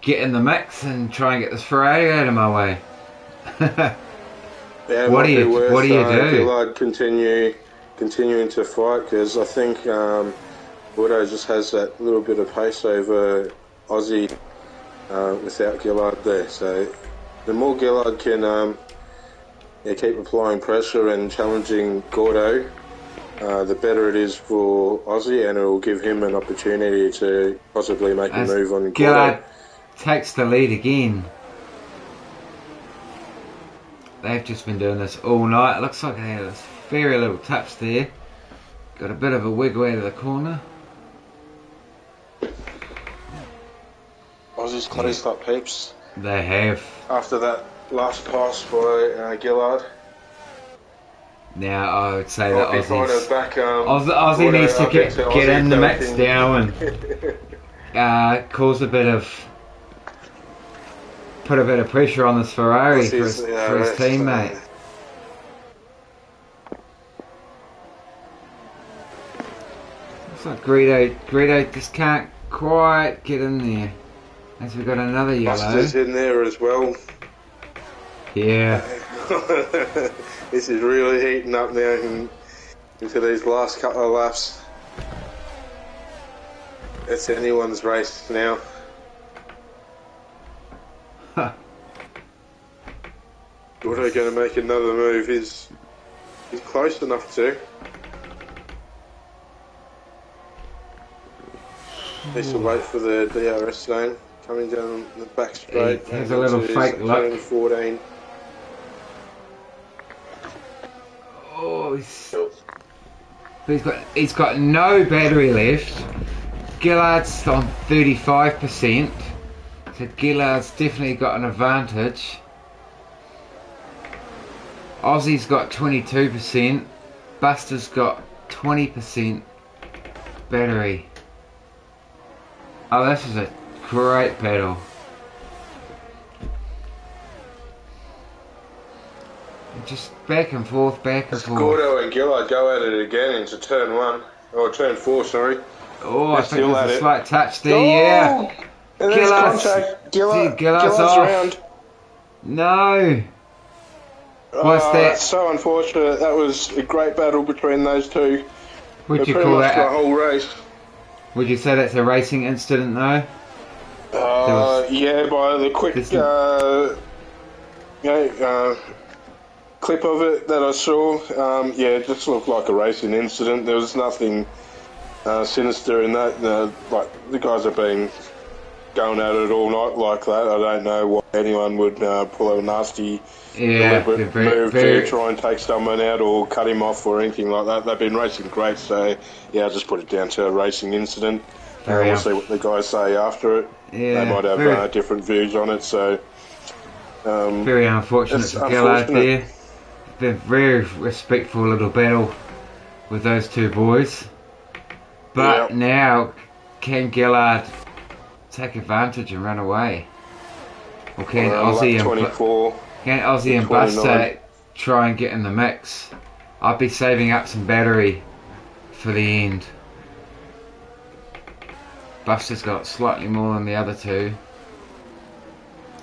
get in the mix and try and get this Ferrari out of my way? Yeah, what do you do? I'd continuing to fight, because I think Bordeaux just has that little bit of pace over Aussie without Gillard there. So the more Gillard can keep applying pressure and challenging Gordo, the better it is for Aussie, and it will give him an opportunity to possibly make a move on Gordo. Gillard takes the lead again. They've just been doing this all night. It looks like they had this very little touch there. Got a bit of a wiggle out of the corner. Aussie's closed up heaps. They have. After that last pass by Gillard. Now I would say that Aussie needs to get in the mix now and cause put a bit of pressure on this Ferrari for his teammate. Looks like Greedo just can't quite get in there. As we got another yellow. Buster's in there as well. Yeah. This is really heating up now into these last couple of laps. It's anyone's race now. Gordo going to make another move. He's close enough to. Needs to wait for the DRS zone. Coming down the back straight. There's a little fake luck. 14. Oh, he's got no battery left. Gillard's on 35%, so Gillard's definitely got an advantage. Aussie's got 22%, Buster's got 20% battery. Oh, this is a great battle. Just back and forth, back and forth. Gordo and Gillard go at it again into turn 1, or turn 4, sorry. Oh, I think there's a slight touch there, oh! Yeah. And there's contact. Gillard's off. around. No. What's that? That's so unfortunate. That was a great battle between those two. Would you call that the whole race? Would you say that's a racing incident, though? Yeah, by the quick clip of it that I saw, yeah, it just looked like a racing incident. There was nothing sinister in that. Like the guys have been going at it all night like that. I don't know why anyone would pull a nasty deliberate move to try and take someone out or cut him off or anything like that. They've been racing great, so yeah, I'll just put it down to a racing incident. We'll see what the guys say after it. Yeah, they might have different views on it, so... very unfortunate for Gillard there. Been very respectful little battle with those two boys. But now, can Gillard take advantage and run away? Or can Aussie and Buster try and get in the mix? I'd be saving up some battery for the end. Buster's got slightly more than the other two.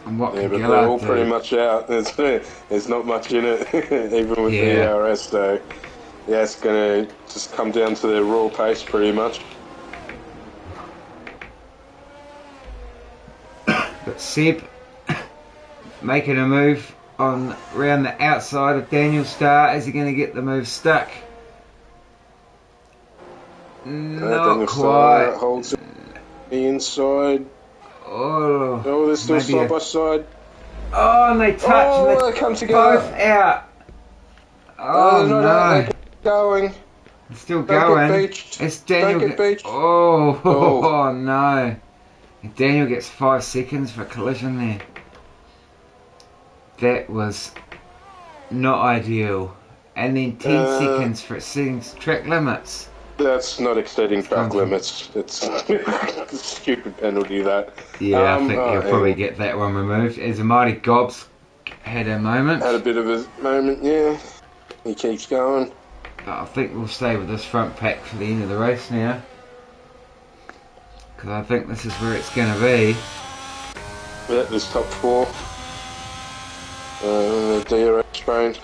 And what can but Gillard they're all do? pretty much out. There's not much in it, even with the IRS, so yeah, it's going to just come down to their raw pace pretty much. But Seb making a move on around the outside of Daniel Starr. Is he going to get the move stuck? Not quite. Holds the inside. Oh, they're still side by side. Oh, and they touch. Oh, they come together. Both out. Oh no! They're going. It's still going. It's Daniel. Don't get beached. Oh no! Daniel gets 5 seconds for a collision there. That was not ideal. And then 10 seconds for exceeding track limits. That's not exceeding track limits. It's a stupid penalty, that. Yeah, I think he'll probably get that one removed. As Mighty Gobs had a moment. Had a bit of a moment, yeah. He keeps going. But I think we'll stay with this front pack for the end of the race now. Because I think this is where it's going to be. Yeah, this top 4. DRS train.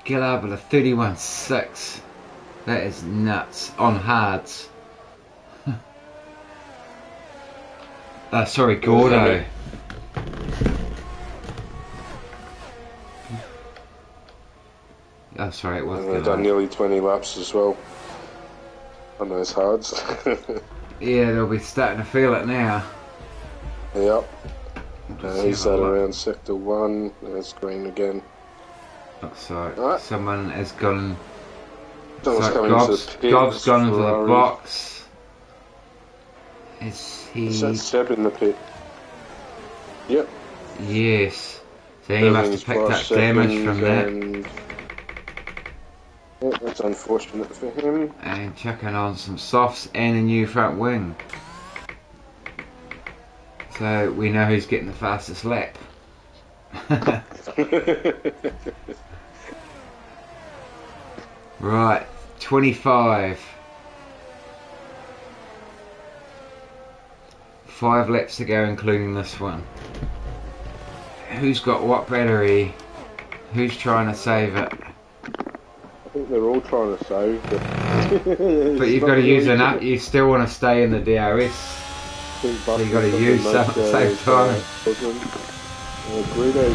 Gillard with a 31.6. That is nuts. On hards. Sorry, Gordo. Oh, sorry, it was Gillard. They've done nearly 20 laps as well on those hards. Yeah, they'll be starting to feel it now. Yep. He's at around sector 1. There's green again. Looks like someone has gone. Someone's coming into the pit. Gob's gone into the box. Is he? Is that Seb in the pit? Yep. Yes. So he must have picked up damage from that. Yeah, that's unfortunate for him. And chucking on some softs and a new front wing. So we know who's getting the fastest lap. Right, 25. 5 laps to go, including this one. Who's got what battery? Who's trying to save it? I think they're all trying to save it. But you've got to use enough. You still want to stay in the DRS. So you've got to use some at the same time. Greedo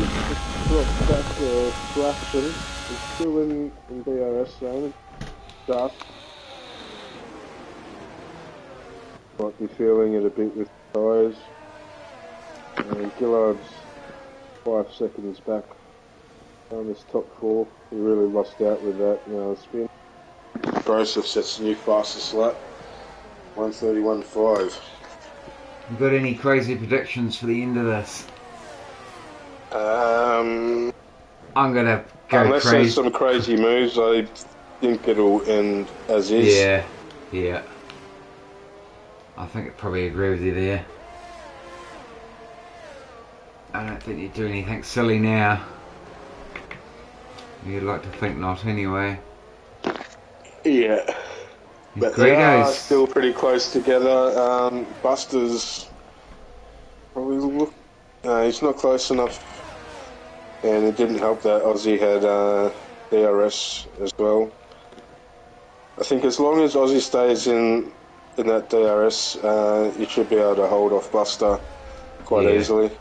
dropped back a fraction. He's still in DRS zone. Stuff. Might be feeling it a bit with tyres. Gillard's 5 seconds back on this top 4. He really lost out with that spin. Joseph sets the new fastest lap, 1:31.5. You got any crazy predictions for the end of this? Um, I'm gonna go unless crazy. there's some crazy moves, I think it'll end as is. Yeah. I think I'd probably agree with you there. I don't think you'd do anything silly now. You'd like to think not anyway. Yeah. But they are still pretty close together. Buster's probably he's not close enough, and it didn't help that Aussie had DRS as well. I think as long as Aussie stays in that DRS, you should be able to hold off Buster quite easily.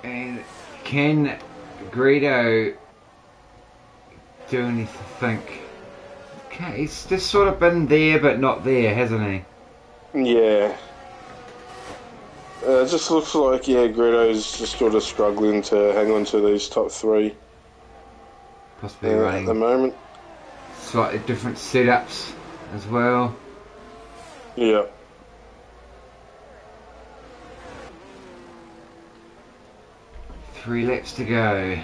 And can Greedo do anything? Okay, he's just sort of been there but not there, hasn't he? Yeah. It just looks like, Greedo's just sort of struggling to hang on to these top three. Possibly running at the moment. Slightly different setups as well. Yeah. Three laps to go.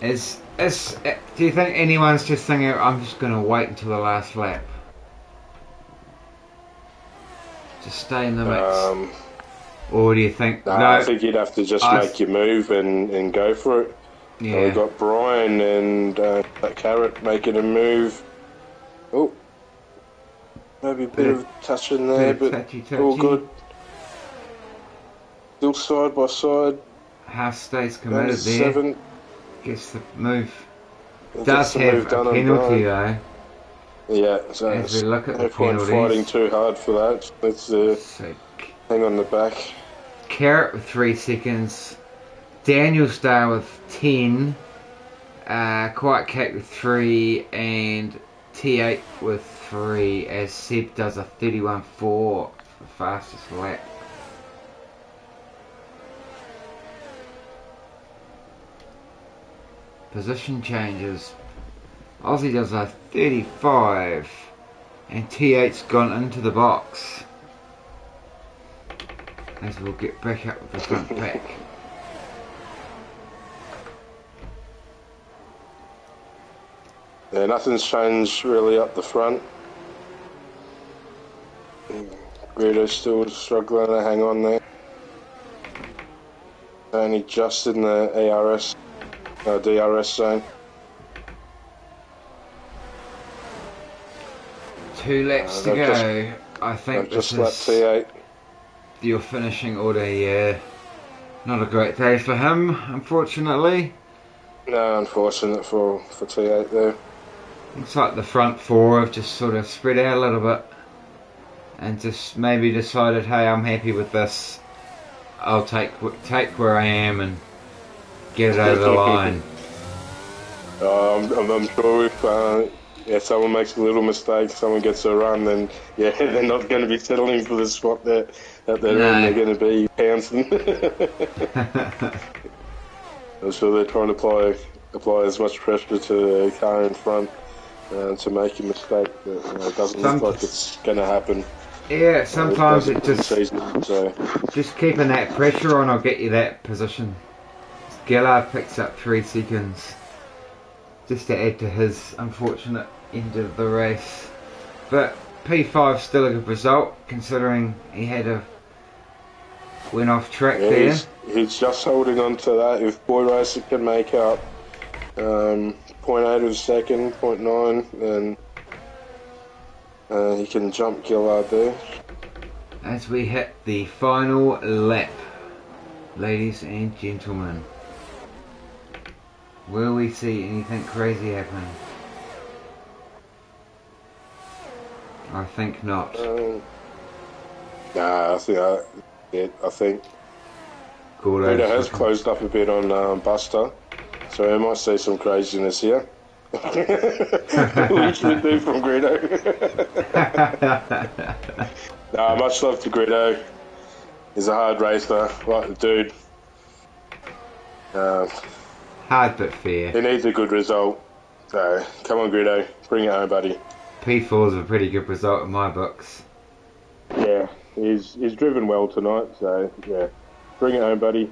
Do you think anyone's just thinking, I'm just going to wait until the last lap? Just stay in the mix? Or do you think... No, I think you'd have to just make your move and go for it. Yeah. We've got Brian and that Carrot making a move. Oh. Maybe a bit of touch in there, but touchy. All good. Still side by side. Half stays committed there. 7. Gets the move. Does have a penalty though. Yeah, so as we look at no point fighting too hard for that. Let's hang on the back. Carrot with 3 seconds. Daniel Star with 10. Quiet Cake with 3. And T8 with 3. As Seb does a 31.4 for the fastest lap. Position changes. Aussie does a 35 and T8's gone into the box as we'll get back up with the front pack. Yeah, nothing's changed really up the front. Greedo's still struggling to hang on there. Only just in the DRS zone. 2 laps to go. I think this is T8. Your finishing order, yeah. Not a great day for him, unfortunately. No, unfortunate for T8 there. Looks like the front 4 have just sort of spread out a little bit and just maybe decided, hey, I'm happy with this. I'll take where I am and get it over the line. I'm sure if someone makes a little mistake, someone gets a run, then they're not going to be settling for the spot that they're in. They're going to be pouncing. I'm sure they're trying to apply as much pressure to the car in front to make a mistake, but it doesn't look like it's going to happen. Yeah, sometimes it just so. Just keeping that pressure on will get you that position. Gillard picks up 3 seconds just to add to his unfortunate end of the race. But P5 still a good result considering he had went off track there. He's just holding on to that. If Boy Racer can make up 0.8 of a second, 0.9, then he can jump Gillard there. As we hit the final lap, ladies and gentlemen, will we see anything crazy happen? I think not. Nah, I think Greedo has closed up a bit on Buster, so we might see some craziness here. We usually do from Greedo. Nah, much love to Greedo. He's a hard racer, like the dude. Hard but fair. He needs a good result. So, come on, Guido. Bring it home, buddy. P4 is a pretty good result in my books. Yeah, he's driven well tonight, so, yeah. Bring it home, buddy.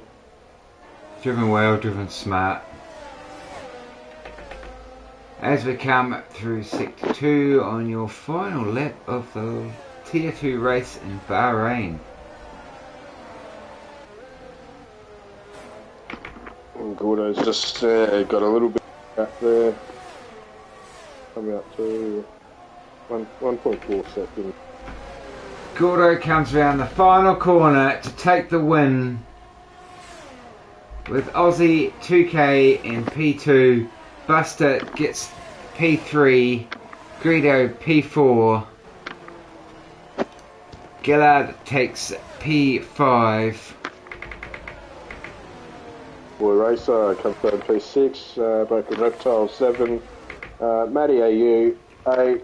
Driven well, driven smart. As we come through Sector 2 on your final lap of the Tier 2 race in Bahrain. Gordo's just got a little bit back there. Coming up to 1.4 seconds. Gordo comes around the final corner to take the win with Aussie 2K in P2. Buster gets P3, Greedo P4, Gillard takes P5. Boy Racer comes down P6, Broken Reptile 7, Matty AU 8,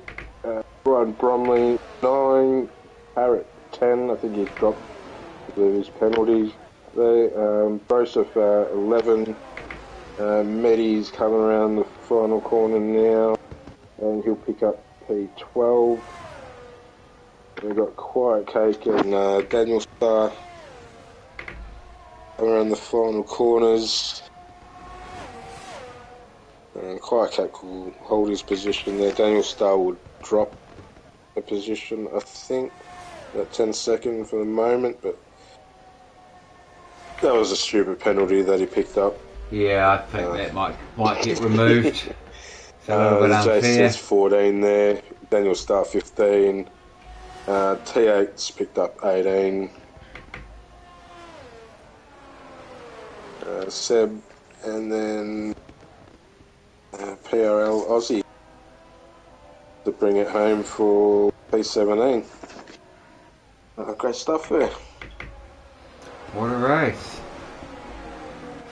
Brian Bromley 9, Parrot 10, I think he's dropped his penalties there, Broseph 11, Medi's coming around the final corner now, and he'll pick up P12. We've got Quiet Cake and Daniel Starr around the final corners. Quiet Cake will hold his position there. Daniel Starr will drop a position, I think, at 10 seconds for the moment, but that was a stupid penalty that he picked up. Yeah, I think that might get removed. It's a little bit unfair. Jason's 14 there, Daniel Starr 15, T8's picked up 18, Seb, and then PRL Aussie to bring it home for P17. Great stuff there. What a race.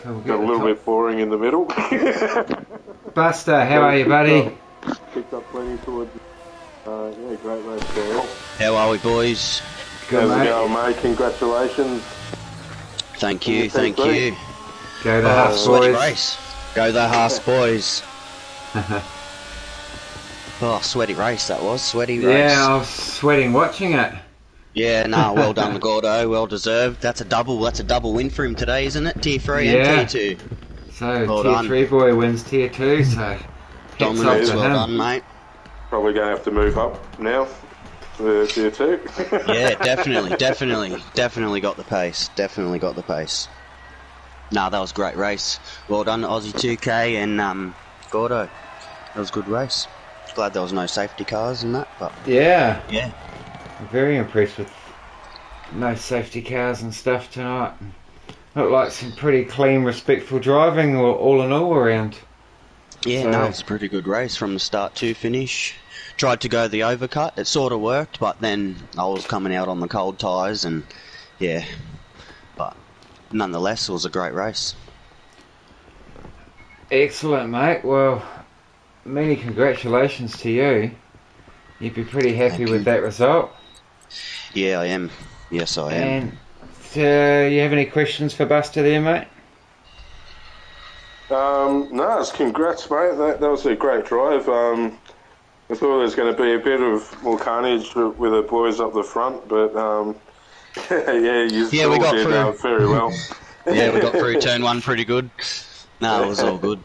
So we'll Got a little bit boring in the middle. Buster, how are you, buddy? Picked up plenty towards. Yeah, great race there. How are we, boys? Good, How's mate. it going, mate? Congratulations. Thank you, thank you. Go the Haas Sweaty boys. race. Go the Haas boys. Oh, sweaty race that was. Sweaty race. Yeah, I was sweating watching it. Yeah, no, well done, Gordo. Well deserved. That's a double win for him today, isn't it? Tier 3 and Tier 2. So Well Tier done. 3 boy wins Tier 2, so hats off Dominance, to well him. done, mate. Probably going to have to move up now to Tier 2. Yeah, definitely got the pace. Definitely got the pace. Nah, that was a great race. Well done, Aussie 2K and Gordo. That was a good race. Glad there was no safety cars and that, but Yeah, yeah. I'm very impressed with no safety cars and stuff tonight. Looked like some pretty clean, respectful driving all in all around. Yeah, So- no, it's a pretty good race from the start to finish. Tried to go the overcut, it sort of worked, but then I was coming out on the cold tyres and yeah, but nonetheless, it was a great race. Excellent, mate. Well, many congratulations to you. You'd be pretty happy Thank with you. that result. Yeah, I am. Yes, I am. And you have any questions for Buster there, mate? No, it's congrats, mate. That was a great drive. I thought there was going to be a bit of more carnage with the boys up the front, but yeah, you Yeah, we still got did through. very well. Yeah, we got through turn 1 pretty good. No, it was all good.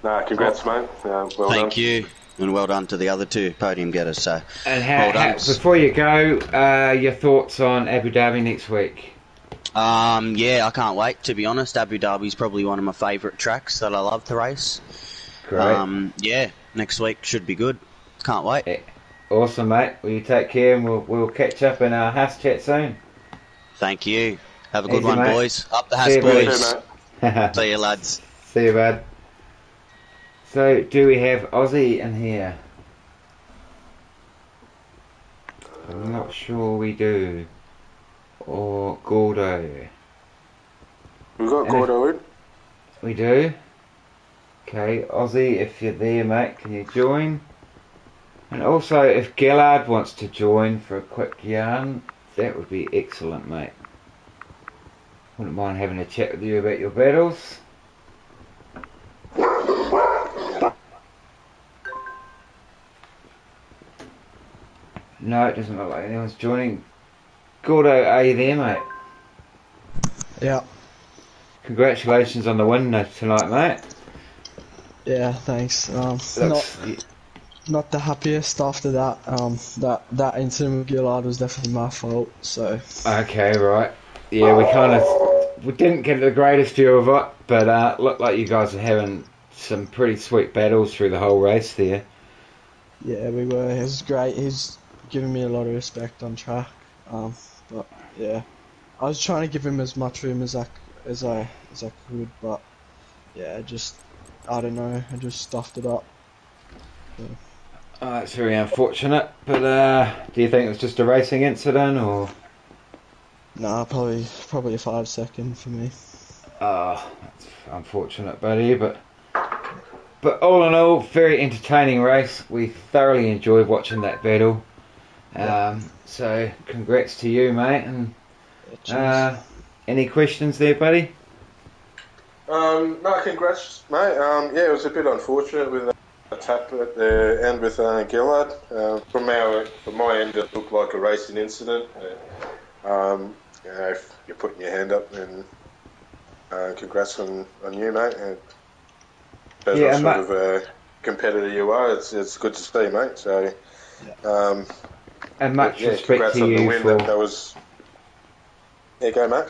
Nah, congrats, mate. Well Thank done. you. And well done to the other two podium getters. So, And well done. before you go, your thoughts on Abu Dhabi next week? Yeah, I can't wait, to be honest. Abu Dhabi's probably one of my favourite tracks that I love to race. Great. Yeah, next week should be good. Can't wait. Awesome, mate. Well, you take care, and we'll catch up in our Haas chat soon. Thank you. Have a good Easy, one, mate. boys. Up the See Haas you, buddy. boys. Okay, mate. See you, lads. See you, bud. So, do we have Aussie in here? I'm not sure we do. Or Gordo. We've got Gordo in. We do? Okay, Aussie, if you're there, mate, can you join? And also, if Gillard wants to join for a quick yarn, that would be excellent, mate. Wouldn't mind having a chat with you about your battles. No, it doesn't look like anyone's joining. Gordo, are you there, mate? Yeah. Congratulations on the win tonight, mate. Yeah, thanks. Not the happiest after that. That incident with Gillard was definitely my fault. So. Okay, right. Yeah, we didn't get the greatest view of it, but looked like you guys were having some pretty sweet battles through the whole race there. Yeah, we were. It was great. He's giving me a lot of respect on track. But yeah, I was trying to give him as much room as I could, but yeah, I don't know. I just stuffed it up. So. It's very unfortunate, but do you think it was just a racing incident, or? Nah, probably a 5-second for me. That's unfortunate, buddy, but all in all, very entertaining race. We thoroughly enjoyed watching that battle. So congrats to you, mate. And any questions there, buddy? No, congrats, mate. Yeah, it was a bit unfortunate with a tap at the end with Gillard. From my end, it looked like a racing incident. If you're putting your hand up, then congrats on you, mate. And what sort of a competitor you are. It's good to see, mate. So, and much respect to you for that was. Yeah, go, mate.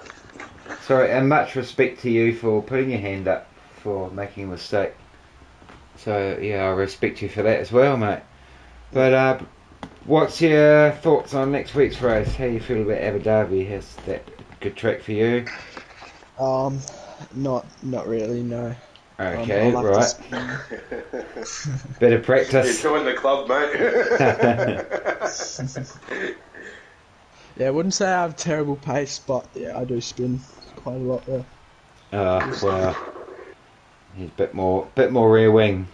Sorry, and much respect to you for putting your hand up for making a mistake. So yeah, I respect you for that as well, mate. But what's your thoughts on next week's race? How you feel about Abu Dhabi? Is that a good track for you? Not really, no. Okay, right. Bit of practice. You join the club, mate. Yeah, I wouldn't say I have terrible pace, but yeah, I do spin quite a lot there. Well, he's a bit more rear wing.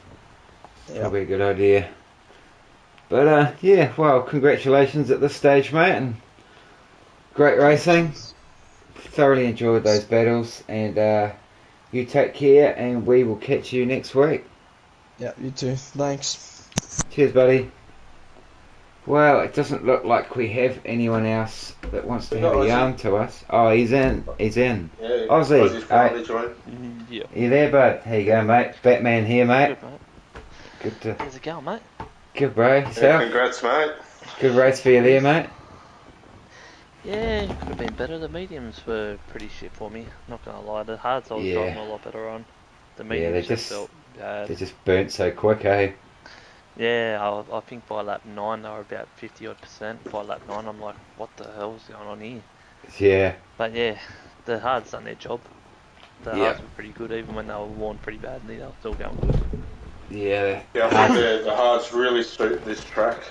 Probably a good idea. But yeah, well, congratulations at this stage, mate, and great racing. Thoroughly enjoyed those battles, and you take care, and we will catch you next week. Yeah, you too. Thanks. Cheers, buddy. Well, it doesn't look like we have anyone else that wants to have a yarn to us. Oh, he's in. Yeah, Ozzy. Yeah. You there, bud? How you going, mate? Batman here, mate. Good, mate. Good to... How's it going, mate? Good, bro. Yourself? Yeah, congrats, mate. Good race for you there, mate. Yeah, could have been better. The mediums were pretty shit for me. Not gonna lie, the hards I was driving a lot better on. The mediums just felt bad. They just burnt so quick, eh? Yeah, I think by lap 9 they were about 50-odd%. By lap 9 I'm like, what the hell's going on here? Yeah. But yeah, the hards done their job. The hards were pretty good, even when they were worn pretty badly, they were still going good. Yeah. I think the hards really suit this track.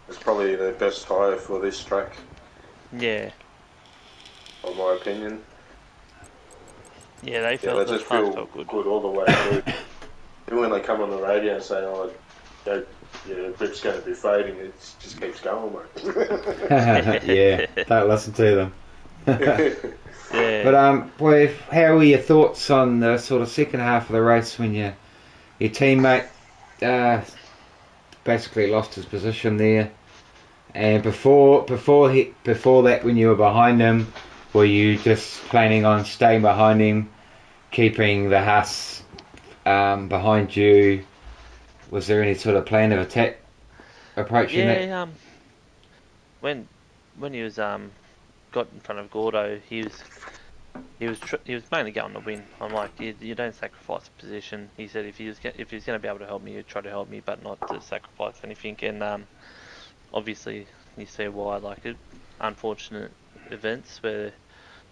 It's probably the best tyre for this track. Yeah. In my opinion. Yeah, they just feel good all the way through. Even when they come on the radio and say, your grip's going to be fading, it just keeps going, mate. Yeah, don't listen to them. Yeah. But boy, how were your thoughts on the sort of second half of the race when your teammate basically lost his position there? And before that, when you were behind him, were you just planning on staying behind him, keeping the Haas behind you? Was there any sort of plan of attack approaching that? Yeah, when he was got in front of Gordo, he was mainly going to win. I'm like, you don't sacrifice a position. He said if he's going to be able to help me, he'd try to help me, but not to sacrifice anything. And obviously, you see why. Like unfortunate events where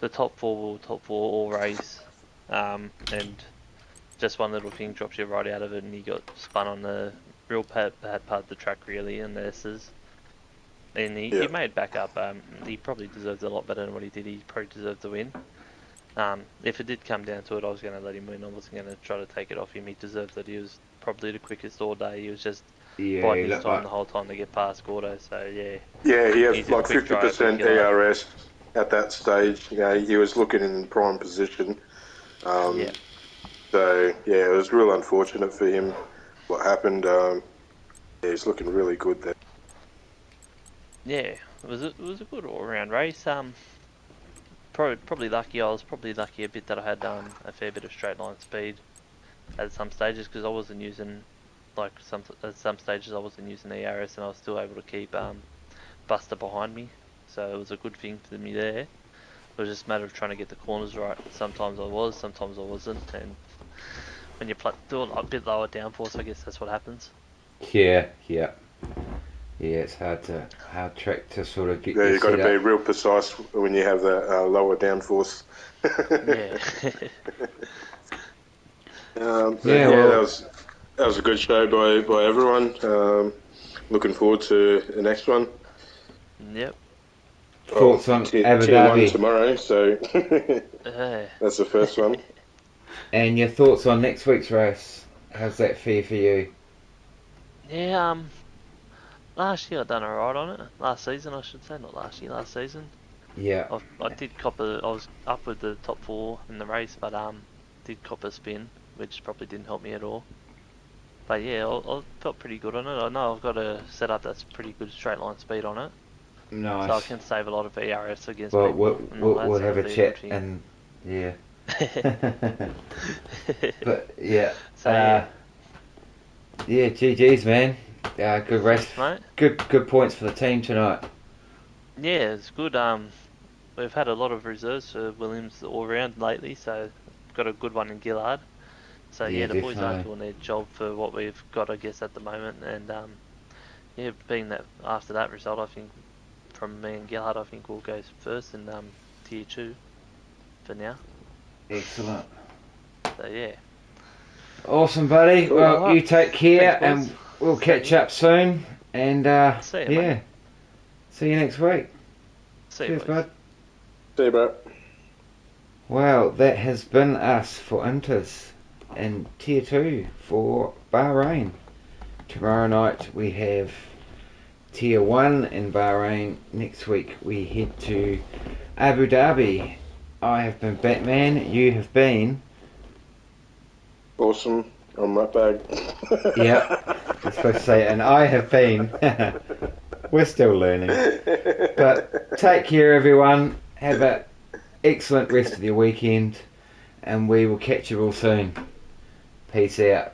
the top four all race, and just one little thing drops you right out of it, and he got spun on the real bad part of the track, really, and the S's. And he made back up. He probably deserved a lot better than what he did. He probably deserved to win. If it did come down to it, I was going to let him win. I wasn't going to try to take it off him. He deserved it. He was probably the quickest all day. He was just biding his time the whole time to get past Gordo. So yeah. Yeah, he had like 50% DRS. at that stage, he was looking in prime position. Yeah. So yeah, it was real unfortunate for him what happened. He's looking really good there. Yeah, it was a good all round race. Probably lucky. I was probably lucky a bit that I had a fair bit of straight line speed at some stages because I wasn't using at some stages I wasn't using ERS and I was still able to keep Buster behind me. So it was a good thing for me there. It was just a matter of trying to get the corners right. Sometimes I was, sometimes I wasn't, and when you do a bit lower downforce, I guess that's what happens. Yeah. It's hard track to sort of get Yeah, your you've got to set be up. real precise when you have that lower downforce. Yeah. That was a good show by everyone. Looking forward to the next one. Yep. Thoughts on Abu tier 1 Dhabi? tomorrow, so that's the first one. And your thoughts on next week's race? How's that fare for you? Yeah. Last year I done alright on it. Last season, I should say, not last year. Last season. Yeah. I did cop a. I was up with the top 4 in the race, but did cop a spin, which probably didn't help me at all. But yeah, I felt pretty good on it. I know I've got a setup that's pretty good straight line speed on it, so I Nice. can save a lot of ERS against Well, people and all that. we'll So have it'll a be a good chat thing. and yeah. But yeah. So yeah. Yeah, GG's man. Good race. Thanks, mate. Good points for the team tonight. Yeah, it's good. We've had a lot of reserves for Williams all round lately, so got a good one in Gillard. So Yeah, yeah, the boys are definitely. doing their job for what we've got, I guess, at the moment. And yeah, being that after that result, I think from me and Gillard, I think we'll go first in tier 2 for now. Excellent. So yeah. Awesome, buddy. Cool. Well, Alright. you take care, Thanks, boys. and we'll Same catch here. up soon. And See you, yeah, mate. see you next week. See you, Cheers, boys. bud. See you, bro. Well, that has been us for Inters in Tier 2 for Bahrain. Tomorrow night we have Tier 1 in Bahrain. Next week we head to Abu Dhabi. I have been Batman, you have been... Awesome. I'm right back. Yep, you're supposed to say, and I have been... We're still learning. But take care, everyone. Have an excellent rest of your weekend, and we will catch you all soon. Peace out.